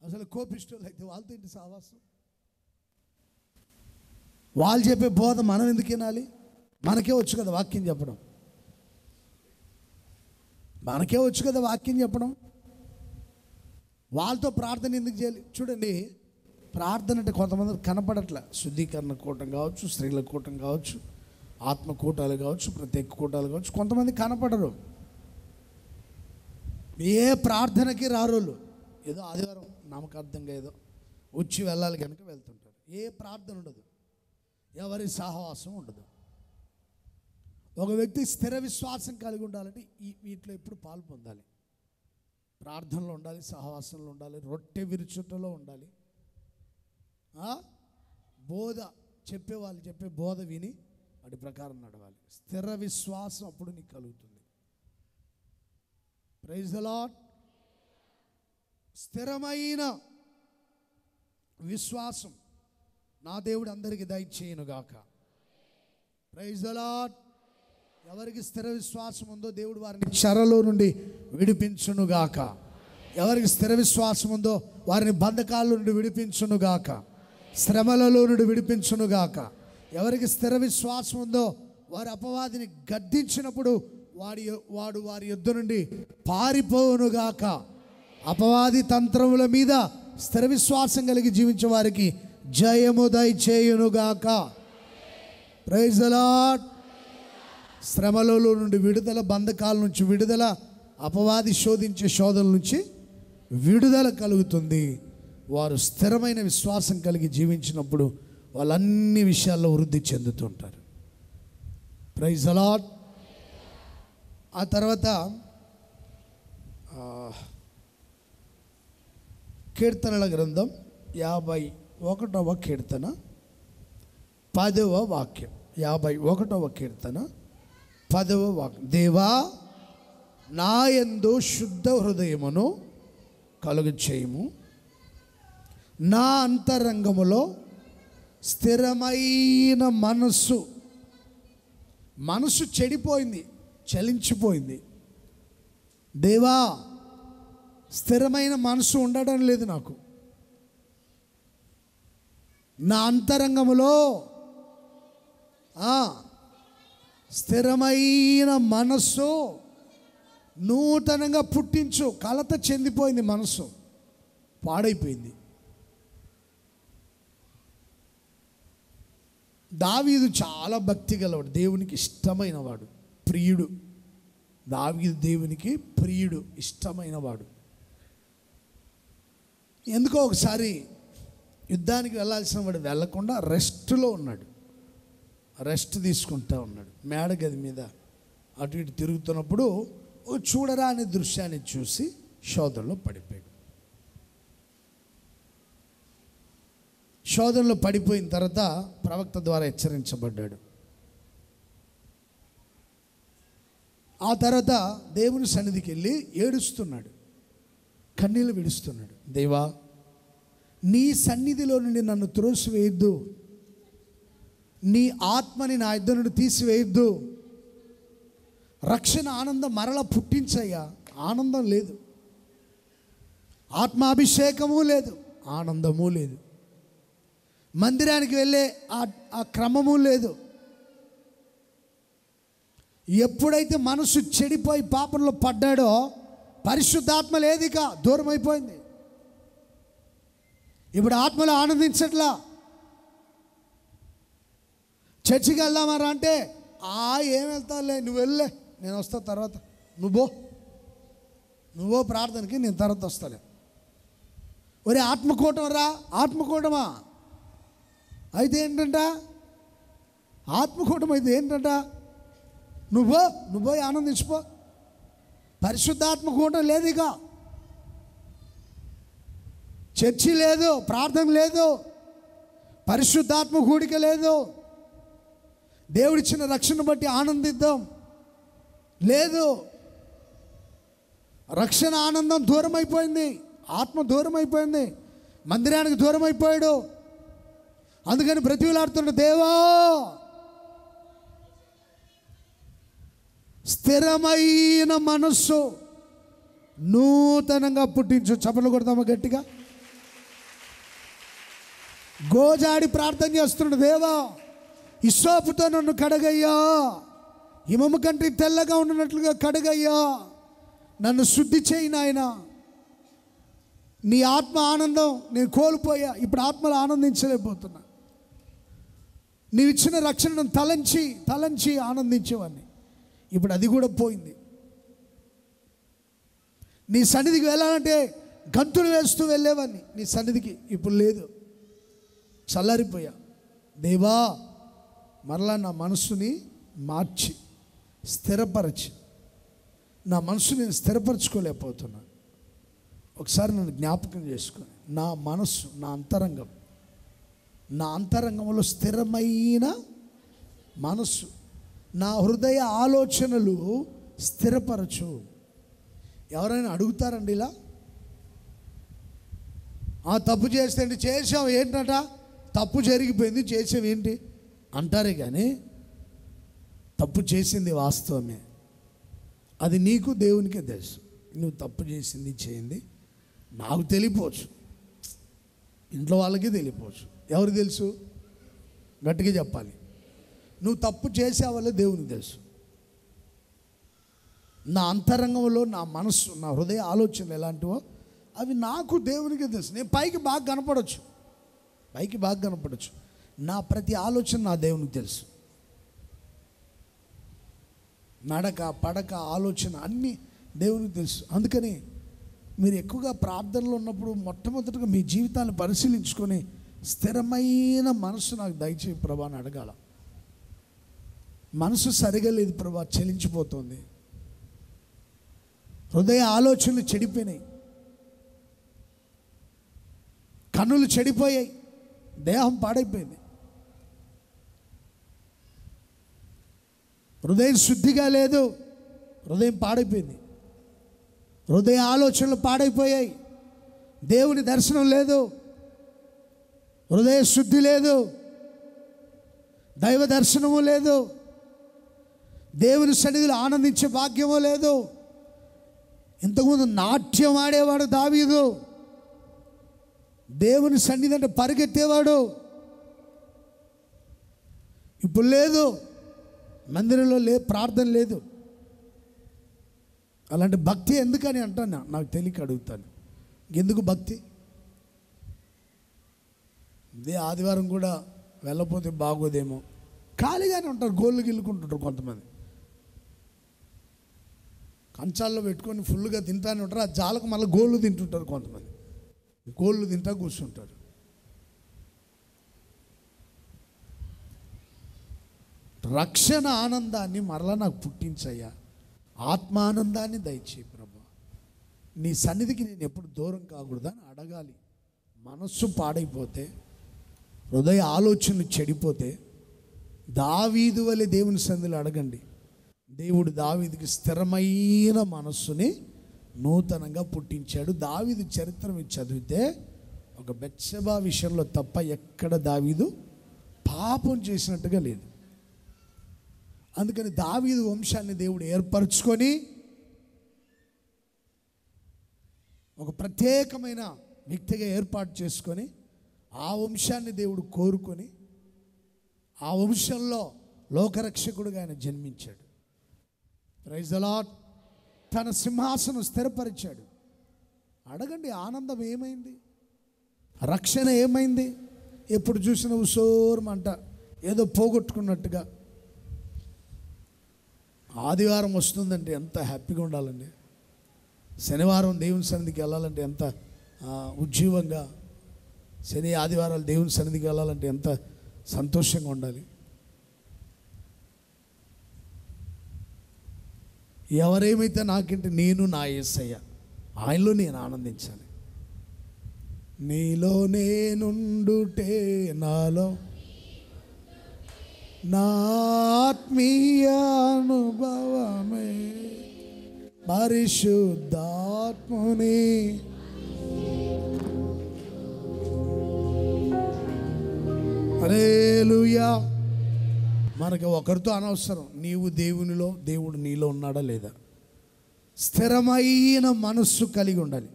అసలు కోపిష్టోళ్ళు అయితే వాళ్ళతో ఏంటి సహవాసం? వాళ్ళు చెప్పే బోధ మనం ఎందుకు వినాలి? మనకే వచ్చు కదా వాక్యం చెప్పడం, మనకే వచ్చు కదా వాక్యం చెప్పడం. వాళ్ళతో ప్రార్థన ఎందుకు చేయాలి? చూడండి, ప్రార్థన అంటే కొంతమంది కనపడట్లే. శుద్ధీకరణ కూటం కావచ్చు, స్త్రీల కూటం కావచ్చు, ఆత్మ కూటాలు కావచ్చు, ప్రత్యేక కూటాలు కావచ్చు. కొంతమంది కనపడరు, ఏ ప్రార్థనకి రారోళ్ళు. ఏదో ఆదివారం నమ్మకార్థంగా ఏదో వచ్చి వెళ్ళాలి కనుక వెళ్తుంటారు. ఏ ప్రార్థన ఉండదు, ఎవరి సహవాసం ఉండదు. ఒక వ్యక్తి స్థిర విశ్వాసం కలిగి ఉండాలంటే వీటిలో ఎప్పుడు పాలు పొందాలి. ప్రార్థనలో ఉండాలి, సహవాసంలో ఉండాలి, రొట్టె విరుచుటలో ఉండాలి, బోధ చెప్పేవాళ్ళు చెప్పే బోధ విని వాటి ప్రకారం నడవాలి. స్థిర విశ్వాసం అప్పుడు నీకు కలుగుతుంది. Praise the Lord. స్థిరమైన విశ్వాసం నా దేవుడు అందరికీ దయచేయునుగాక. Praise the lord. ఎవరికి స్థిర విశ్వాసం ఉందో దేవుడు వారిని చెరలో నుండి విడిపించునుగాక. ఎవరికి స్థిర విశ్వాసం ఉందో వారిని బంధకాల నుండి విడిపించునుగాక, శ్రమలలో నుండి విడిపించునుగాక. ఎవరికి స్థిర విశ్వాసం ఉందో వారి అపవాదిని గద్దించినప్పుడు వాడు వారి యుద్ధ నుండి పారిపోవునుగాక. అపవాది తంత్రముల మీద స్థిర విశ్వాసం కలిగి జీవించే వారికి జయము దయచేయునుగాక. Praise the lord. శ్రమలలో నుండి విడుదల, బంధకాల నుంచి విడుదల, అపవాది శోధించే శోధనల నుంచి విడుదల కలుగుతుంది. వారు స్థిరమైన విశ్వాసం కలిగి జీవించినప్పుడు వాళ్ళన్ని విషయాల్లో వృద్ధి చెందుతుంటారు. Praise the lord. ఆ తర్వాత కీర్తనల గ్రంథం 51వ కీర్తన 10వ వాక్యం. 51వ కీర్తన 10వ వాక్యం. దేవా, నా యందు శుద్ధ హృదయమును కలుగు చేయుము, నా అంతరంగములో స్థిరమైన మనసు చెడిపోయింది, చలించిపోయింది. దేవా, స్థిరమైన మనసు ఉండడం లేదు నాకు. నా అంతరంగములో స్థిరమైన మనస్సు నూతనంగా పుట్టించు. కలత చెందిపోయింది, మనసు పాడైపోయింది. దావీదు చాలా భక్తి గలవాడు, దేవునికి ఇష్టమైన వాడు, ప్రియుడు. దావీదు దేవునికి ప్రియుడు, ఇష్టమైన వాడు. ఎందుకో ఒకసారి యుద్ధానికి వెళ్ళాల్సిన వాడు వెళ్ళకుండా రెస్ట్లో ఉన్నాడు, రెస్ట్ తీసుకుంటా ఉన్నాడు. మేడ గది మీద అటు ఇటు తిరుగుతున్నప్పుడు చూడరా అనే దృశ్యాన్ని చూసి శోధనలో పడిపోయాడు. శోధనలో పడిపోయిన తర్వాత ప్రవక్త ద్వారా హెచ్చరించబడ్డాడు. ఆ తర్వాత దేవుని సన్నిధికి వెళ్ళి ఏడుస్తున్నాడు, కన్నీళ్ళు విడుస్తున్నాడు. దేవా, నీ సన్నిధిలో నుండి నన్ను త్రోసివేయద్దు, నీ ఆత్మని నా యుద్ధ నుండి తీసివేయద్దు. రక్షణ ఆనందం మరలా పుట్టించయ్యా. ఆనందం లేదు. ఆత్మాభిషేకము లేదు, ఆనందము లేదు, మందిరానికి వెళ్ళే ఆ క్రమము లేదు. ఎప్పుడైతే మనసు చెడిపోయి పాపంలో పడ్డాడో పరిశుద్ధాత్మ లేదిక, దూరం అయిపోయింది. ఇప్పుడు ఆత్మలో ఆనందించట్లా. చర్చికి వెళ్దామరా అంటే ఏం వెళ్తాలే, నువ్వు వెళ్ళే, నేను వస్తా తర్వాత, నువ్వో ప్రార్థనకి, నేను తర్వాత వస్తాలే. ఒరే ఆత్మకూటం రా, ఆత్మకూటమా అయితే ఏంటంట, ఆత్మకూటం అయితే ఏంటంట, నువ్వో ఆనందించిపో. పరిశుద్ధాత్మకూటం లేదు, ఇక చర్చి లేదు, ప్రార్థన లేదు, పరిశుద్ధాత్మ కూడిక లేదు, దేవుడిచ్చిన రక్షణ బట్టి ఆనందిద్దాం లేదు. రక్షణ ఆనందం దూరం అయిపోయింది, ఆత్మ దూరం అయిపోయింది, మందిరానికి దూరం అయిపోయాడు. అందుకని బ్రతిలాడుతున్న దేవా, స్థిరమైన మనస్సు నూతనంగా పుట్టించు. చప్పట్లు కొడతామా గట్టిగా? గోజాడి ప్రార్థన చేస్తున్నాడు, దేవా హిస్సోపుతో నన్ను కడగయ్యా, హిమము కంటే తెల్లగా ఉన్నట్లుగా కడగయ్యా, నన్ను శుద్ధి చేయి నాయనా. నీ ఆత్మ ఆనందం నేను కోల్పోయా, ఇప్పుడు ఆత్మలో ఆనందించలేకపోతున్నా. నీవు ఇచ్చిన రక్షణను తలంచి ఆనందించేవాడిని, ఇప్పుడు అది కూడా పోయింది. నీ సన్నిధికి వెళ్ళాలంటే గంతులు వేస్తూ వెళ్ళేవాడిని, నీ సన్నిధికి ఇప్పుడు లేదు, చల్లారిపోయా. దేవా మరలా నా మనస్సుని మార్చి స్థిరపరచి, నా మనస్సుని నేను స్థిరపరచుకోలేకపోతున్నా. ఒకసారి నన్ను జ్ఞాపకం చేసుకొని, నా మనస్సు, నా అంతరంగంలో స్థిరమైన మనస్సు, నా హృదయ ఆలోచనలు స్థిరపరచు. ఎవరైనా అడుగుతారండి ఇలా? తప్పు చేస్తే చేసావు ఏంటట, తప్పు జరిగిపోయింది చేసావు ఏంటి అంటారే కానీ తప్పు చేసింది వాస్తవమే, అది నీకు దేవునికే తెలుసు. నువ్వు తప్పు చేసింది చేయింది నాకు తెలియపోవచ్చు, ఇంట్లో వాళ్ళకి తెలియపోవచ్చు. ఎవరు తెలుసు? గట్టిగా చెప్పాలి. నువ్వు తప్పు చేసావల్ల దేవునికి తెలుసు. నా అంతరంగంలో నా మనస్సు, నా హృదయ ఆలోచనలు ఎలాంటివో అవి నాకు దేవునికి తెలుసు. నేను పైకి బాగా కనపడచ్చు, నా ప్రతి ఆలోచన నా దేవునికి తెలుసు. నడక పడక ఆలోచన అన్నీ దేవునికి తెలుసు. అందుకని మీరు ఎక్కువగా ప్రార్థనలో ఉన్నప్పుడు మొట్టమొదటిగా మీ జీవితాన్ని పరిశీలించుకొని స్థిరమైన మనసు నాకు దయచేయి ప్రభా అని అడగాల. మనసు సరిగా లేదు ప్రభా, చెలించిపోతుంది, హృదయ ఆలోచనలు చెడిపోయినాయి, కన్నులు చెడిపోయాయి, దేహం పాడైపోయింది, హృదయం శుద్ధిగా లేదు, హృదయం పాడైపోయింది, హృదయ ఆలోచనలు పాడైపోయాయి, దేవుని దర్శనం లేదు, హృదయ శుద్ధి లేదు, దైవ దర్శనము లేదు, దేవుని సన్నిధిలో ఆనందించే భాగ్యము లేదు. ఇంతకుముందు నాట్యం ఆడేవాడు దావీదు, దేవుని సన్నిధి అంటే పరిగెత్తేవాడు, ఇప్పుడు లేదు. మందిరంలో ప్రార్థన లేదు. అలాంటి భక్తి ఎందుకని అంటాను, నాకు తెలియక అడుగుతాను. ఎందుకు భక్తి? ఇదే ఆదివారం కూడా వెళ్ళకపోతే బాగోదేమో, ఖాళీగానే ఉంటారు, గోళ్ళు గిల్లుకుంటుంటారు. కొంతమంది కంచాల్లో పెట్టుకొని ఫుల్గా తింటానే ఉంటారు, ఆ జాలకు మళ్ళీ గోళ్ళు తింటుంటారు. కొంతమంది గోళ్ళు తింటా కూర్చుంటారు. రక్షణ ఆనందాన్ని మరలా నాకు పుట్టించయ్యా, ఆత్మానందాన్ని దయచేయి ప్రభా. నీ సన్నిధికి నేను ఎప్పుడు దూరం కాకూడదని అడగాలి. మనస్సు పాడైపోతే, హృదయ ఆలోచనలు చెడిపోతే దావీదు వలె దేవుని సన్నిధిలో అడగండి. దేవుడు దావీదుకి స్థిరమైన మనస్సుని నూతనంగా పుట్టించాడు. దావీదు చరిత్ర మీరు చదివితే ఒక బెత్షెబా విషయంలో తప్ప ఎక్కడ దావీదు పాపం చేసినట్టుగా లేదు. అందుకని దావీదు వంశాన్ని దేవుడు ఏర్పరచుకొని ఒక ప్రత్యేకమైన వ్యక్తిగా ఏర్పాటు చేసుకొని ఆ వంశాన్ని దేవుడు కోరుకొని ఆ వంశంలో లోకరక్షకుడుగా ఆయన జన్మించాడు. Praise the Lord. తన సింహాసనం స్థిరపరిచాడు. అడగండి, ఆనందం ఏమైంది? రక్షణ ఏమైంది? ఎప్పుడు చూసిన ఉసోరమంట ఏదో పోగొట్టుకున్నట్టుగా. ఆదివారం వస్తుందంటే ఎంత హ్యాపీగా ఉండాలండి. శనివారం దేవుని సన్నిధికి వెళ్ళాలంటే ఎంత ఉజ్జీవంగా, శని ఆదివారాలు దేవుని సన్నిధికి వెళ్ళాలంటే ఎంత సంతోషంగా ఉండాలి. ఎవరేమైతే నాకంటే నేను నా యేసయ్య, ఆయనలో నేను ఆనందించాలి. నీలో నేనుండుటే నాలో నా ఆత్మీయ అనుభవమే పరిశుద్ధాత్ముని. హల్లెలూయా. మనకు ఒకరితో అనవసరం. నీవు దేవునిలో, దేవుడు నీలో ఉన్నాడా లేదా. స్థిరమైన మనస్సు కలిగి ఉండాలి.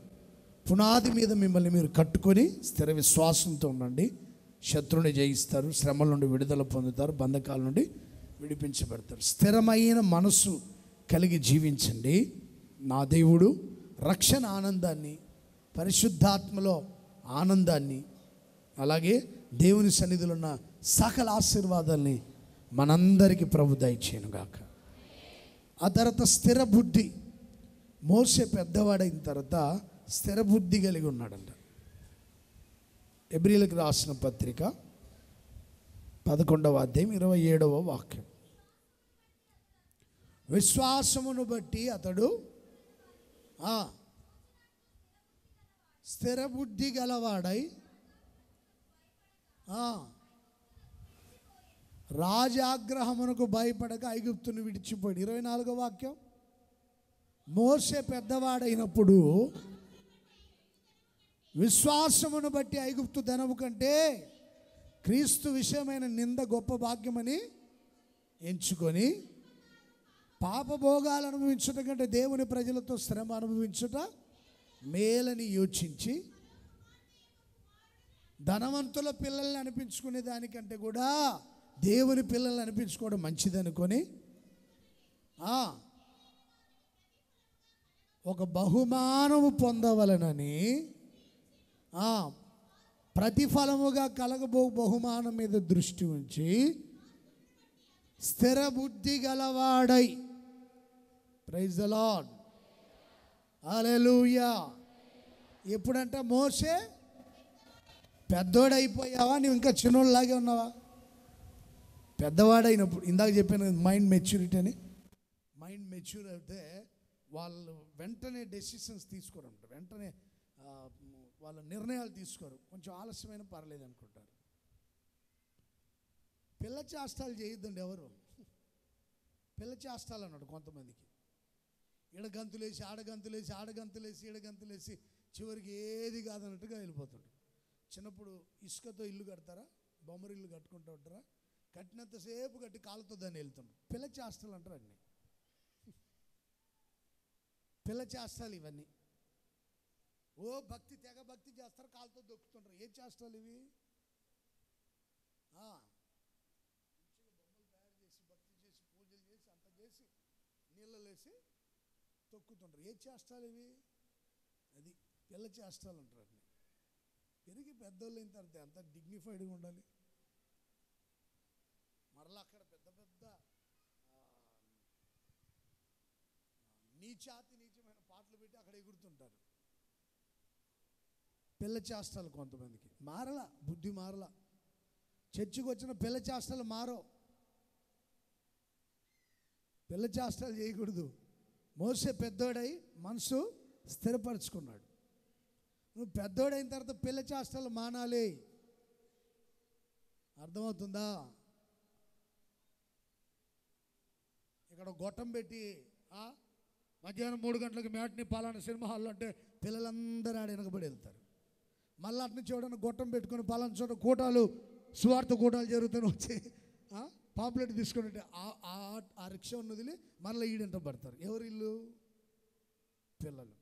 పునాది మీద మిమ్మల్ని మీరు కట్టుకొని స్థిర విశ్వాసంతో ఉండండి. శత్రువుని జయిస్తారు, శ్రమల నుండి విడుదల పొందుతారు, బంధకాల నుండి విడిపించబడతారు. స్థిరమైన మనస్సు కలిగి జీవించండి. నా దేవుడు రక్షణ ఆనందాన్ని, పరిశుద్ధాత్మలో ఆనందాన్ని, అలాగే దేవుని సన్నిధిలో ఉన్న సకల ఆశీర్వాదాల్ని మనందరికీ ప్రభు దయచేయునుగాక. ఆ తర్వాత స్థిర బుద్ధి. మోసే పెద్దవాడైన తర్వాత స్థిర బుద్ధి కలిగి ఉన్నాడంట. హెబ్రీయులకు రాసిన పత్రిక 11వ అధ్యాయం 27వ వాక్యం. విశ్వాసమును బట్టి అతడు స్థిర బుద్ధి గలవాడై రాజాగ్రహమునకు భయపడక ఐగుప్తును విడిచిపోయాడు. 24వ వాక్యం. మోసే పెద్దవాడైనప్పుడు విశ్వాసమును బట్టి ఐగుప్తు ధనము కంటే క్రీస్తు విషయమైన నింద గొప్ప భాగ్యమని ఎంచుకొని పాపభోగాలు అనుభవించుట కంటే దేవుని ప్రజలతో శ్రమ అనుభవించుట మేలని యోచించి ధనవంతుల పిల్లల్ని అనిపించుకునే దానికంటే కూడా దేవుని పిల్లల్ని అనిపించుకోవడం మంచిదనుకొని ఒక బహుమానము పొందవలనని ప్రతిఫలముగా కలగబో బహుమానం మీద దృష్టి ఉంచి స్థిర బుద్ధి గలవాడై. Praise the Lord. హల్లెలూయా. ఎప్పుడంటే మోసే పెద్దోడైపోయావా, నువ్వు ఇంకా చిన్నోళ్ళలాగే ఉన్నావా? పెద్దవాడైనప్పుడు ఇందాక చెప్పాను మైండ్ మెచ్యూరిటీ అని. మైండ్ మెచ్యూర్ అయితే వాళ్ళు వెంటనే డెసిషన్స్ తీసుకోరంట, వెంటనే వాళ్ళ నిర్ణయాలు తీసుకోరు. కొంచెం ఆలస్యమైన పర్లేదు అనుకుంటారు. పిల్ల చేష్టాలు చేయొద్దండి ఎవరు. పిల్ల చేష్టాలు అన్నాడు కొంతమందికి. ఈడగంతులేసి ఆడగంతులేసి ఆడగంతులేసి ఈడగంతులేసి చివరికి ఏది కాదన్నట్టుగా వెళ్ళిపోతాడు. చిన్నప్పుడు ఇసుకతో ఇల్లు కడతారా, బొమ్మరి ఇల్లు కట్టుకుంటూ ఉంటారా, కట్టినంతసేపు కట్టి కాలుతో దాన్ని వెళ్తుండ్రు. పిల్ల చేష్టాలు అంటారు అన్నీ. పిల్ల చేష్టాలు ఇవన్నీ. ఓ భక్తి, తెగ భక్తి చేస్తారు, కాలుతో దొక్కుతుంటారు. ఏ చేష్టాలు ఇవి? బొమ్మలు తయారు చేసి భక్తి చేసి పూజలు చేసి అంత చేసి నీళ్ళలేసి తొక్కుతుంటారు. ఏ చేష్టాలు ఇవి? అది పిల్ల చేష్టాలు అంటారు అన్నీ. పెరిగి పెద్దోళ్ళు అయిన తర్వాత అంత డిగ్నిఫైడ్గా ఉండాలి. మరలా అక్కడ పెద్ద పెద్ద నీచమైన పాటలు పెట్టి అక్కడ ఎగురుతుంటారు. పిల్ల చేష్టాలు కొంతమందికి. మారలా, బుద్ధి మారలా. చర్చికి వచ్చిన పిల్ల చేష్టాలు మారో. పిల్ల చేష్టాలు చేయకూడదు. మోసే పెద్దోడై మనసు స్థిరపరచుకున్నాడు. నువ్వు పెద్దోడైన తర్వాత పిల్ల చేష్టాలు మానాలి. అర్థమవుతుందా? ఇక్కడ గొట్టం పెట్టి మధ్యాహ్నం 3 గంటలకు మ్యాట్ని పలానా సినిమా హాల్లో అంటే పిల్లలందరూ ఆడ వెనకబడి వెళ్తారు. మళ్ళీ అటు నుంచి చూడని గొట్టం పెట్టుకొని పలానా చోట కూటాలు, సువార్త కూటాలు జరుగుతాను వచ్చి పాంప్లెట్ తీసుకుని ఆ రిక్షా ఉన్నదిలే మళ్ళీ ఈడంట పడతారు. ఎవరు ఇల్లు? పిల్లలు.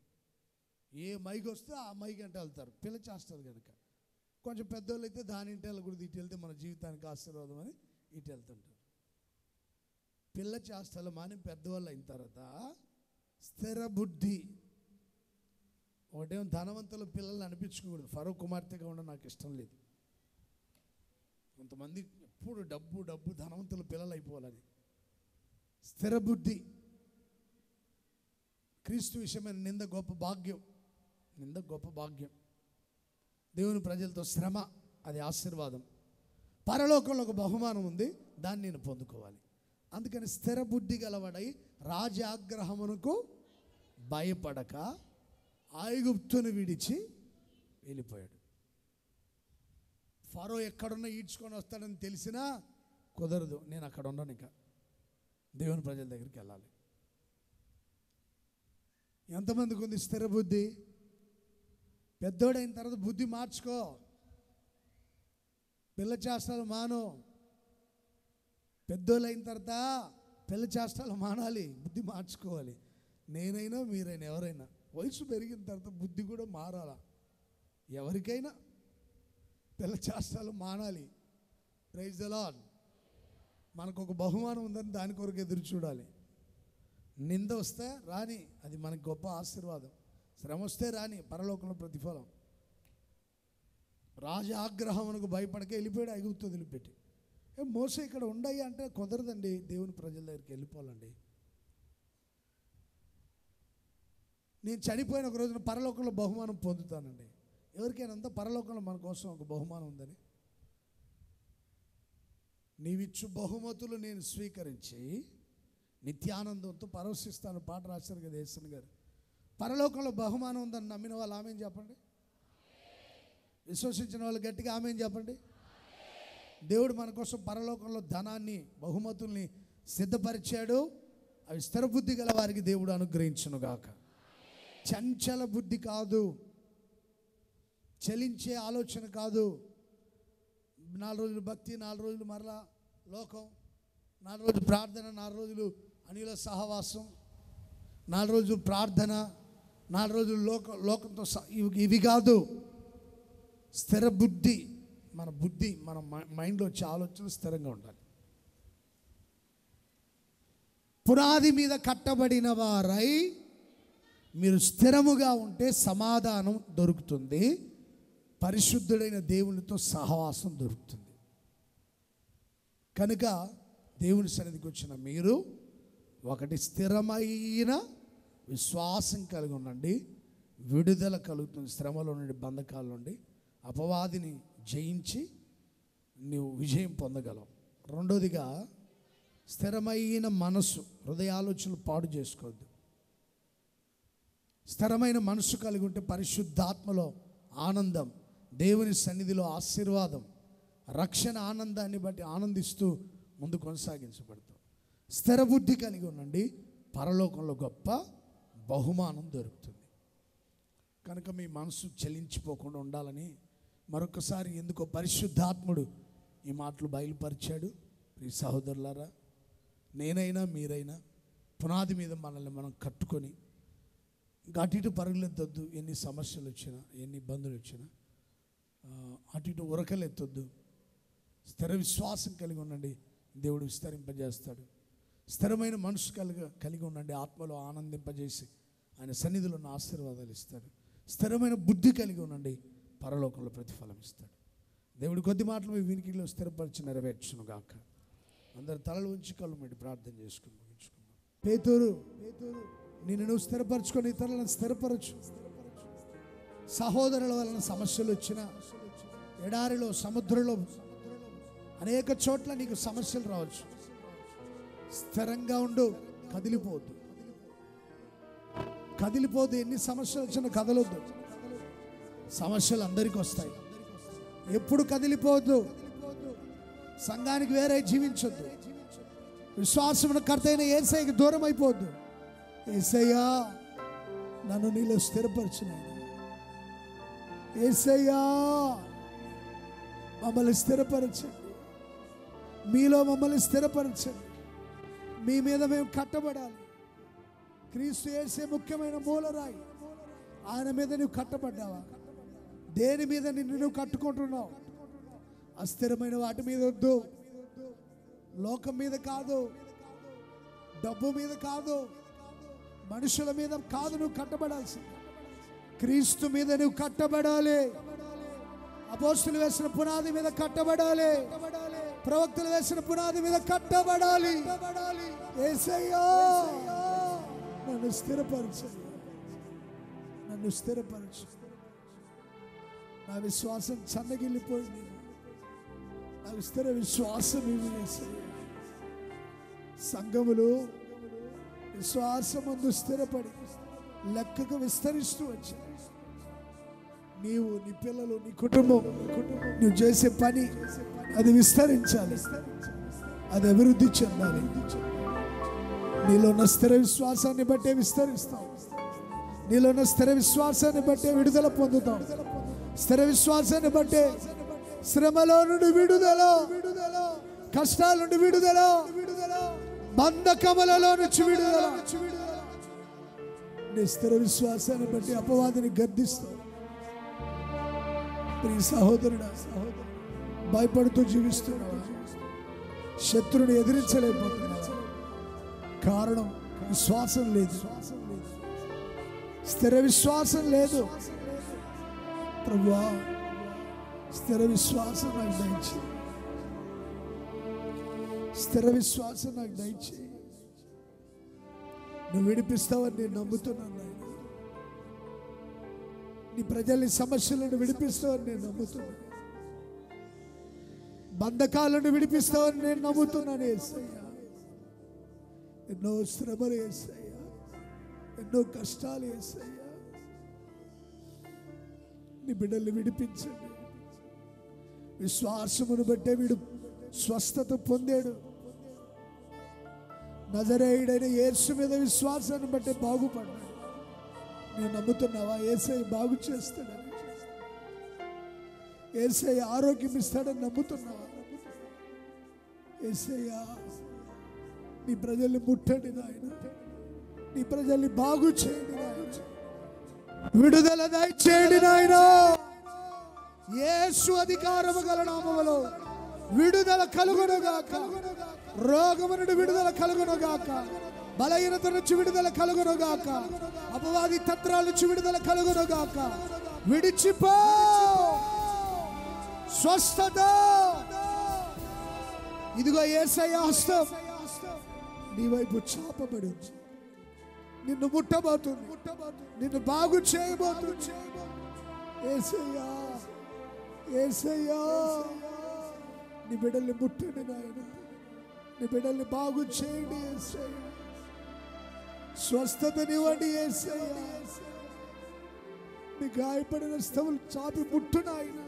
ఏ మైకి వస్తే ఆ మైకి అంటే వెళ్తారు, పిల్ల చేస్తారు కనుక. కొంచెం పెద్దోళ్ళు అయితే దాని ఇంటి వెళ్ళకూడదు, ఇటు వెళ్తే మన జీవితానికి ఆశీర్వాదం అని ఇటు వెళ్తుంటారు. పిల్ల చేష్టలు మాని పెద్దవాళ్ళు అయిన తర్వాత స్థిర బుద్ధి. ఒకటేమో ధనవంతుల పిల్లల్ని అనిపించుకోకూడదు. ఫరో కుమార్తెగా ఉండడం నాకు ఇష్టం లేదు. కొంతమంది ఎప్పుడు డబ్బు డబ్బు ధనవంతుల పిల్లలు అయిపోవాలని. స్థిర బుద్ధి. క్రీస్తు విషయమైన నింద గొప్ప భాగ్యం. నింద గొప్ప భాగ్యం. దేవుని ప్రజలతో శ్రమ అది ఆశీర్వాదం. పరలోకంలో ఒక బహుమానం ఉంది, దాన్ని నేను పొందుకోవాలి. అందుకని స్థిర బుద్ధి గలవాడై రాజాగ్రహమునకు భయపడక ఐగుప్తును విడిచి వెళ్ళిపోయాడు. ఫరో ఎక్కడున్నా ఈడ్చుకొని వస్తాడని తెలిసినా కుదరదు, నేను అక్కడ ఉండను, ఇంకా దేవుని ప్రజల దగ్గరికి వెళ్ళాలి. ఎంతమందికి ఉంది స్థిర బుద్ధి? పెద్దోడైన తర్వాత బుద్ధి మార్చుకో, పిల్ల చేష్టలు మాను. పెద్దోళ్ళు అయిన తర్వాత పిల్ల చేష్టలు మానాలి, బుద్ధి మార్చుకోవాలి. నేనైనా మీరైనా ఎవరైనా వయసు పెరిగిన తర్వాత బుద్ధి కూడా మారాలా. ఎవరికైనా పిల్ల చేష్టలు మానాలి. Praise the lord. మనకు ఒక బహుమానం ఉందని దాని కొరకు ఎదురు చూడాలి. నింద వస్తే రాని, అది మనకు గొప్ప ఆశీర్వాదం. శ్రమ వస్తే రాని, పరలోకంలో ప్రతిఫలం. రాజా ఆగ్రహమునకు భయపడక వెళ్ళిపోయాడు, ఐగుప్తు వదిలిపెట్టి. మోసే ఇక్కడ ఉండయి అంటే కుదరదండి. దేవుని ప్రజల దగ్గరికి వెళ్ళిపోవాలండి. నేను చనిపోయిన ఒక రోజున పరలోకంలో బహుమానం పొందుతానండి. ఎవరికైనా అంతా పరలోకంలో మన కోసం ఒక బహుమానం ఉందని. నీవిచ్చు బహుమతులు నేను స్వీకరించి నిత్యానందంతో పరవశిస్తాను. పాట రాశారు కదా యేసన్ గారు. పరలోకంలో బహుమానం ఉందని నమ్మిన వాళ్ళు ఆమెను చెప్పండి. విశ్వసించిన వాళ్ళు గట్టిగా ఆమెను చెప్పండి. దేవుడు మన కోసం పరలోకంలో ధనాన్ని, బహుమతుల్ని సిద్ధపరిచాడు. అవి స్థిర బుద్ధి గల వారికి దేవుడు అనుగ్రహించునుగాక. చంచల బుద్ధి కాదు, చలించే ఆలోచన కాదు. 4 రోజులు భక్తి, 4 రోజులు మరలా లోకం, 4 రోజులు ప్రార్థన, 4 రోజులు అనిల సహవాసం, 4 రోజులు ప్రార్థన, 4 రోజులు లోకంతో ఇవి కాదు. స్థిర బుద్ధి. మన బుద్ధి, మన మైండ్లో వచ్చే ఆలోచనలు స్థిరంగా ఉండాలి. పునాది మీద కట్టబడిన వారై మీరు స్థిరముగా ఉంటే సమాధానం దొరుకుతుంది, పరిశుద్ధుడైన దేవునితో సహవాసం దొరుకుతుంది. కనుక దేవుని సన్నిధికి వచ్చిన మీరు ఒకటి స్థిరమైన విశ్వాసం కలిగి ఉండండి, విడుదల కలుగుతుంది శ్రమలో నుండి, బంధకాల నుండి. అపవాదిని జయించి నీవు విజయం పొందగలవు. రెండోదిగా స్థిరమైన మనసు. హృదయ ఆలోచనలు పాడు చేసుకోవద్దు. స్థిరమైన మనసు కలిగి ఉంటే పరిశుద్ధాత్మలో ఆనందం, దేవుని సన్నిధిలో ఆశీర్వాదం, రక్షణ ఆనందాన్ని బట్టి ఆనందిస్తూ ముందు కొనసాగించబడతాం. స్థిర బుద్ధి కలిగి ఉండండి, పరలోకంలో గొప్ప బహుమానం దొరుకుతుంది. కనుక మీ మనసు చలించిపోకుండా ఉండాలని మరొకసారి ఎందుకో పరిశుద్ధాత్ముడు ఈ మాటలు బయలుపరిచాడు. ఈ సహోదరులారా, నేనైనా మీరైనా పునాది మీద మనల్ని మనం కట్టుకొని ఇంకా అటు ఇటు పరుగులెత్తొద్దు. ఎన్ని సమస్యలు వచ్చినా, ఎన్ని ఇబ్బందులు వచ్చినా అటు ఇటు ఉరకలెత్తొద్దు. స్థిర విశ్వాసం కలిగి ఉండండి, దేవుడు విస్తరింపజేస్తాడు. స్థిరమైన మనసు కలిగి ఉండండి, ఆత్మలో ఆనందింపజేసి ఆయన సన్నిధిలో ఉన్న ఆశీర్వాదాలు ఇస్తాడు. స్థిరమైన బుద్ధి కలిగి ఉండండి, పరలోకంలో ప్రతిఫలం ఇస్తాడు. దేవుడు కొద్ది మాటలు మీ వినికిడిలో స్థిరపరిచి నెరవేర్చును గాక. అందరు తలలు ఉంచి కళ్ళు పెట్టి ప్రార్థన చేసుకుని ముగించుకుందాం. పేతురు, నిన్ను నువ్వు స్థిరపరచుకొని ఇతరులను స్థిరపరచు. సహోదరుల వలన సమస్యలు వచ్చినా, ఎడారిలో, సముద్రంలో, అనేక చోట్ల నీకు సమస్యలు రావచ్చు. స్థిరంగా ఉండు, కదిలిపోద్దు. ఎన్ని సమస్యలు వచ్చినా కదలొద్దు. సమస్యలు అందరికీ వస్తాయి. ఎప్పుడు కదిలిపోవద్దు. సంఘానికి వేరే జీవించొద్దు. విశ్వాసమున కర్తైన యేసయ్యకి దూరం అయిపోవద్దు. యేసయ్యా నన్ను నీలో స్థిరపరచునాయన. యేసయ్యా మమ్మల్ని స్థిరపరచండి, మీలో మమ్మల్ని స్థిరపరచండి. మీ మీద మేము కట్టబడాలి. క్రీస్తు యేసే ముఖ్యమైన మూలరాయి. ఆయన మీద నువ్వు కట్టబడ్డావా? దేని మీద నిన్ను నువ్వు కట్టుకుంటున్నావు? అస్థిరమైన వాటి మీద వద్దు, లోకం మీద కాదు, డబ్బు మీద కాదు, మనుషుల మీద కాదు. నువ్వు కట్టబడాల్సింది క్రీస్తు మీద నువ్వు కట్టబడాలి. అపోస్తులు వేసిన పునాది మీద కట్టబడాలి. ప్రవక్తలు వేసిన పునాది మీద కట్టబడాలి. యేసయ్యా నన్ను స్థిరపరచు, నన్ను స్థిరపరచు. నా విశ్వాసం చన్నగిల్లిపోయింది. నాకు స్థిర విశ్వాసం ఇవి యేసయ్యా. సంఘములు విశ్వాసం ముందు స్థిరపడి లెక్కకు విస్తరిస్తూ వచ్చాయి. నీవు, నీ పిల్లలు, నీ కుటుంబం, నువ్వు చేసే పని అది విస్తరించాలి, అది అభివృద్ధి చెందాలి. నీలో ఉన్న స్థిర విశ్వాసాన్ని బట్టే విస్తరిస్తాం. నీలో ఉన్న స్థిర విశ్వాసాన్ని బట్టే విడుదల పొందుతాం. స్థిర విశ్వాసాన్ని బట్టే శ్రమలో నుండి విడుదల, కష్టాల నుండి విడుదల, బంధకములలో నుంచి విడుదల. నీ స్థిర విశ్వాసాన్ని బట్టి అపవాదిని గద్దిస్తావు. ప్రియ సహోదరుడా, భయపడుతూ జీవిస్తున్నావా? శత్రుని ఎదిరించలేకపోతున్నావా? కారణం విశ్వాసం లేదు, స్థిర విశ్వాసం లేదు. ప్రభువా, స్థిర విశ్వాసం నాకు దయచేయి, స్థిర విశ్వాసం నాకు దయచేయి. నువ్వు విడిపిస్తావని నేను నమ్ముతున్నాను నాయన. నీ ప్రజల్ని సమస్యలను విడిపిస్తావని నేను నమ్ముతున్నాను. బంధకాలను విడిపిస్తావని నేను నమ్ముతున్నాను యేసయ్యా. ఎన్నో శ్రమలు యేసయ్యా, ఎన్నో కష్టాలు యేసయ్యా. నీ బిడ్డల్ని విడిపించండి. విశ్వాసమును బట్టే వీడు స్వస్థత పొందాడు. నజరేయుడైన యేసు మీద విశ్వాసాన్ని బట్టే బాగుపడ్డాడు. నువ్వు నమ్ముతున్నావా? యేసయ్య బాగు చేస్తాడని, యేసయ్య ఆరోగ్యం ఇస్తాడని నమ్ముతున్నావా? యేసయ్య నీ ప్రజల్ని ముట్టండి నాయన, నీ ప్రజల్ని బాగు చేయండి నాయన, విడుదల దయచేయండి నాయన. యేసు అధికారము గల నామములో విడుదల కలుగునుగాక. రోగము నుండి విడుదల కలుగునుగాక. బలహీనత నుంచి విడుదల కలుగునుగాక. అపవాది తంత్రాల నుంచి విడుదల కలుగునుగాక. విడిచిపో. స్వస్థత. ఇదిగో యేసయ్య హస్తం నీ వైపు చాపబడి ఉంది. నిన్ను ముట్టబోతుంది, నిన్ను బాగు చేయబోతుంది. యేసయ్యా, యేసయ్యా, నీ బిడ్డల్ని ముట్టండి నాయన, నీ బిడ్డల్ని బాగు చేయండి యేసయ్య. స్వస్థతనివ్వండి యేసయ్య. నీ గాయపడిన స్థములు చాపి ముట్టు నాయన.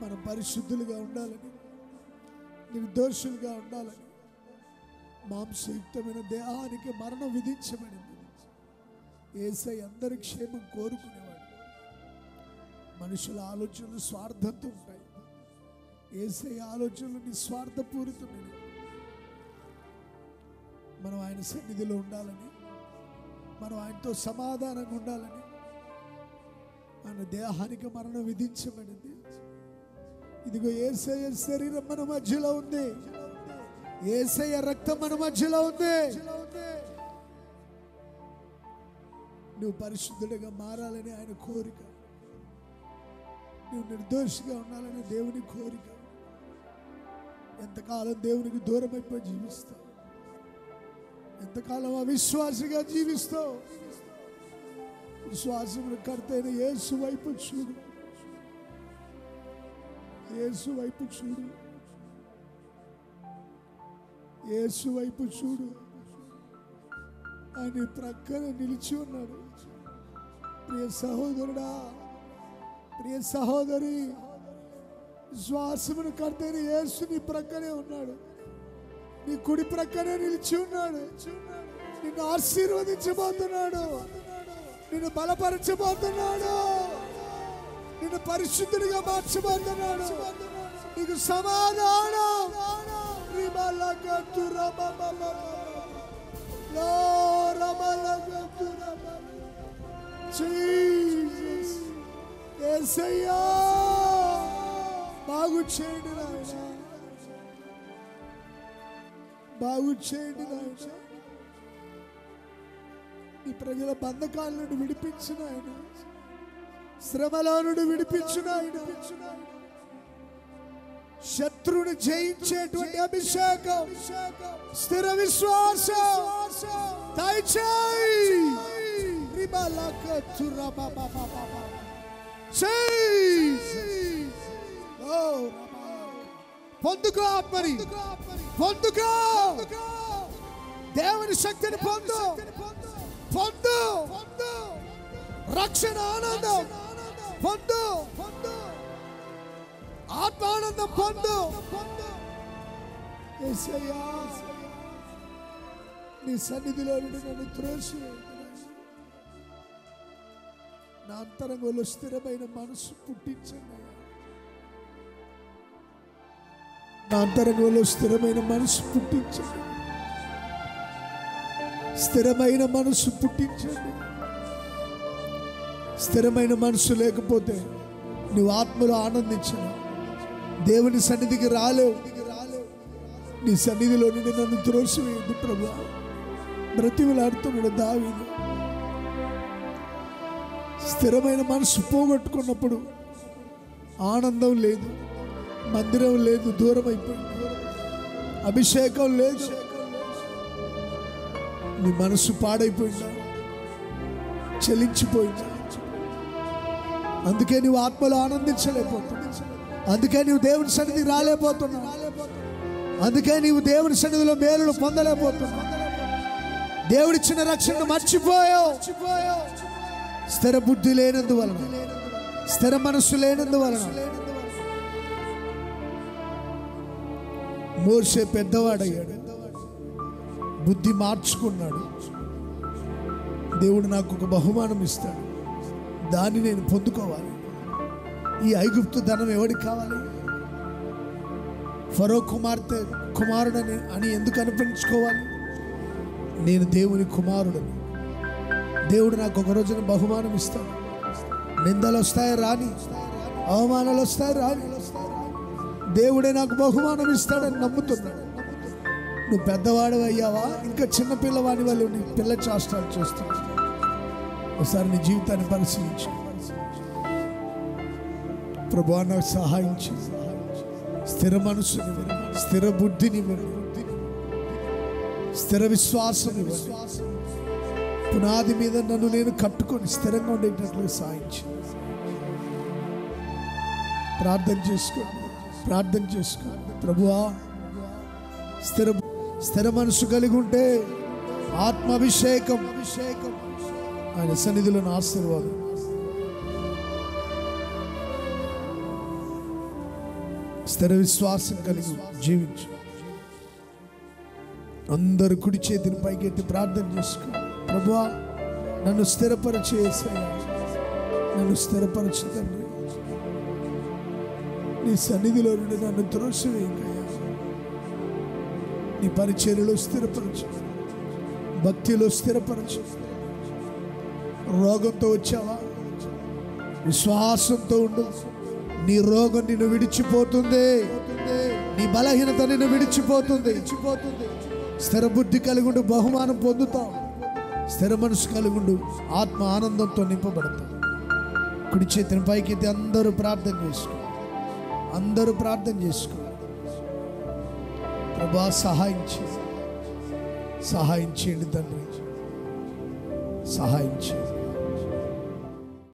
మనం పరిశుద్ధులుగా ఉండాలని, నిర్దోషులుగా ఉండాలని మాంసయుక్తమైన దేహానికి మరణం విధించబడింది. యేసయ్య అందరి క్షేమం కోరుకునేవాడు. మనుషుల ఆలోచనలు స్వార్థంతో ఉంటాయి. యేసయ్య ఆలోచనలు నిస్వార్థపూరితమైనవి. మనం ఆయన సన్నిధిలో ఉండాలని, మనం ఆయనతో సమాధానంగా ఉండాలని ఆయన దేహానికి మరణం విధించబడింది. ఇదిగో యేసయ్య శరీరం మన మధ్యలో ఉంది, యేసయ్య రక్తం మన మధ్యలో ఉంది. నువ్వు పరిశుద్ధుడిగా మారాలని ఆయన కోరిక, నువ్వు నిర్దోషిగా ఉండాలని దేవుని కోరిక. ఎంతకాలం దేవునికి దూరం అయిపోయి జీవిస్తావు? ఎంతకాలం అవిశ్వాసిగా జీవిస్తావు? విశ్వాసమును కర్తైన యేసు వైపు చూడు, యేసు వైపు చూడు, యేసు వైపు చూడు. ఆయన ప్రక్కన నిలిచి ఉన్నాడు. ప్రియ సహోదరుడా, ప్రియ సహోదరి, విశ్వాసమును కర్తైన యేసు నీ ప్రక్కనే ఉన్నాడు, నీ కుడి ప్రక్కనే నిలిచి ఉన్నాడు. నిన్ను ఆశీర్వదించబోతున్నాడు, నిన్ను బలపరచబోతున్నాడు, నిన్ను పరిశుద్ధుడిగా మార్చబోతున్నాడు. నీకు సమాధానం. Lord యేసయ్యా బాగు చేయండి నాయన, బాగు చేయండి నాయన. ఈ ప్రజల బంధకాల నుండి విడిపించిన ఆయన, శ్రమలో నుండి విడిపించిన ఆయన, శత్రువుని జయించేటువంటి అభిషేకం, స్థిర విశ్వాసం దయచేయి. పొందుకో ఆత్మని, పొందుకో దేవుని శక్తిని, పొందు పొందు రక్షణ ఆనందం పొందు, ఆత్మ ఆనందం పొందు. యేసయ్యా నీ సన్నిధిలో నుండి నన్ను త్రోసివేయు. నా అంతరంగంలో స్థిరమైన మనసు పుట్టించండి. నా అంతరంగంలో స్థిరమైన మనసు పుట్టించండి. స్థిరమైన మనసు పుట్టించండి. స్థిరమైన మనసు లేకపోతే నువ్వు ఆత్మలో ఆనందించను, దేవుని సన్నిధికి రాలేవు. నీ సన్నిధిలో నుండి నన్ను త్రోసివేయద్దు ప్రభువా. బ్రతిమలాడుతున్నాడు దావీదు. స్థిరమైన మనసు పోగొట్టుకున్నప్పుడు ఆనందం లేదు, మందిరం లేదు, దూరం అయిపోయింది, అభిషేకం లేదు. నీ మనసు పాడైపోయిందా, చలించిపోయిందా? అందుకే నువ్వు ఆత్మలో ఆనందించలేకపోతున్నావు. అందుకే నువ్వు దేవుని సన్నిధికి రాలేకపోతున్నావు. అందుకే నీవు దేవుని సన్నిధిలో మేలును పొందలేకపోతున్నావు. దేవుడిచ్చిన రక్షణను మర్చిపోయావు. స్థిర బుద్ధి లేనందువలన, స్థిర మనస్సు లేనందువలన. మోషే పెద్దవాడయ్యాడు, బుద్ధి మార్చుకున్నాడు. దేవుడు నాకు ఒక బహుమానం ఇస్తాడు, దాన్ని నేను పొందుకోవాలి. ఈ ఐగుప్తు ధనం ఎవరికి కావాలి? ఫరో కుమారుడని అని ఎందుకు అనిపించుకోవాలి? నేను దేవుని కుమారుడని. దేవుడు నాకు ఒక రోజున బహుమానం ఇస్తాడు. నిందలు వస్తాయి రాని, అవమానాలు వస్తాయి రాని, దేవుడే నాకు బహుమానం ఇస్తాడని నమ్ముతున్నాడు. నువ్వు పెద్దవాడు అయ్యావా, ఇంకా చిన్న పిల్లవాడి వాళ్ళు నీ పిల్ల చేష్టాలు చూస్తున్నావు? ఒకసారి నీ జీవితాన్ని పరిశీలించు. ప్రభువా నాకు సహాయం చేయి. స్థిర మనసుని, స్థిర బుద్ధిని, స్థిర విశ్వాసం, పునాది మీద నన్ను నేను కట్టుకొని స్థిరంగా ఉండేటట్లు సాయించి. ప్రార్థన చేసుకోండి, ప్రార్థన చేసుకోండి. ప్రభువా స్థిర మనసు కలిగి ఉంటే ఆత్మాభిషేకం, ఆయన సన్నిధిలో నా ఆశీర్వాదం. స్థిర విశ్వాసం కలిగి జీవించు. అందరూ కుడి చేతిని పైకెత్తి ప్రార్థన చేసుకో. ప్రభువా నన్ను స్థిరపరిచేసయ్యా, నన్ను స్థిరపరచు తండ్రి. నీ సన్నిధిలో నుండి నన్ను త్రోసివేయకయ్యా. నీ పరిచర్యలో స్థిరపరచు, భక్తిలో స్థిరపరచు. రోగంతో వచ్చావా, విశ్వాసంతో ఉండు. నీ రోగం నిన్ను విడిచిపోతుంది, నీ బలహీనత నిన్ను విడిచిపోతుంది. స్థిర బుద్ధి కలిగుండు, బహుమానం పొందుతావు. స్థిర మనసు కలిగుండు, ఆత్మ ఆనందంతో నింపబడతావు. కుడి చేతిని పైకెత్తి అందరూ ప్రార్థన చేసుకో, అందరూ ప్రార్థన చేసుకో. ప్రభువా సహాయం చేయండి తండ్రి, సహాయం చేయండి.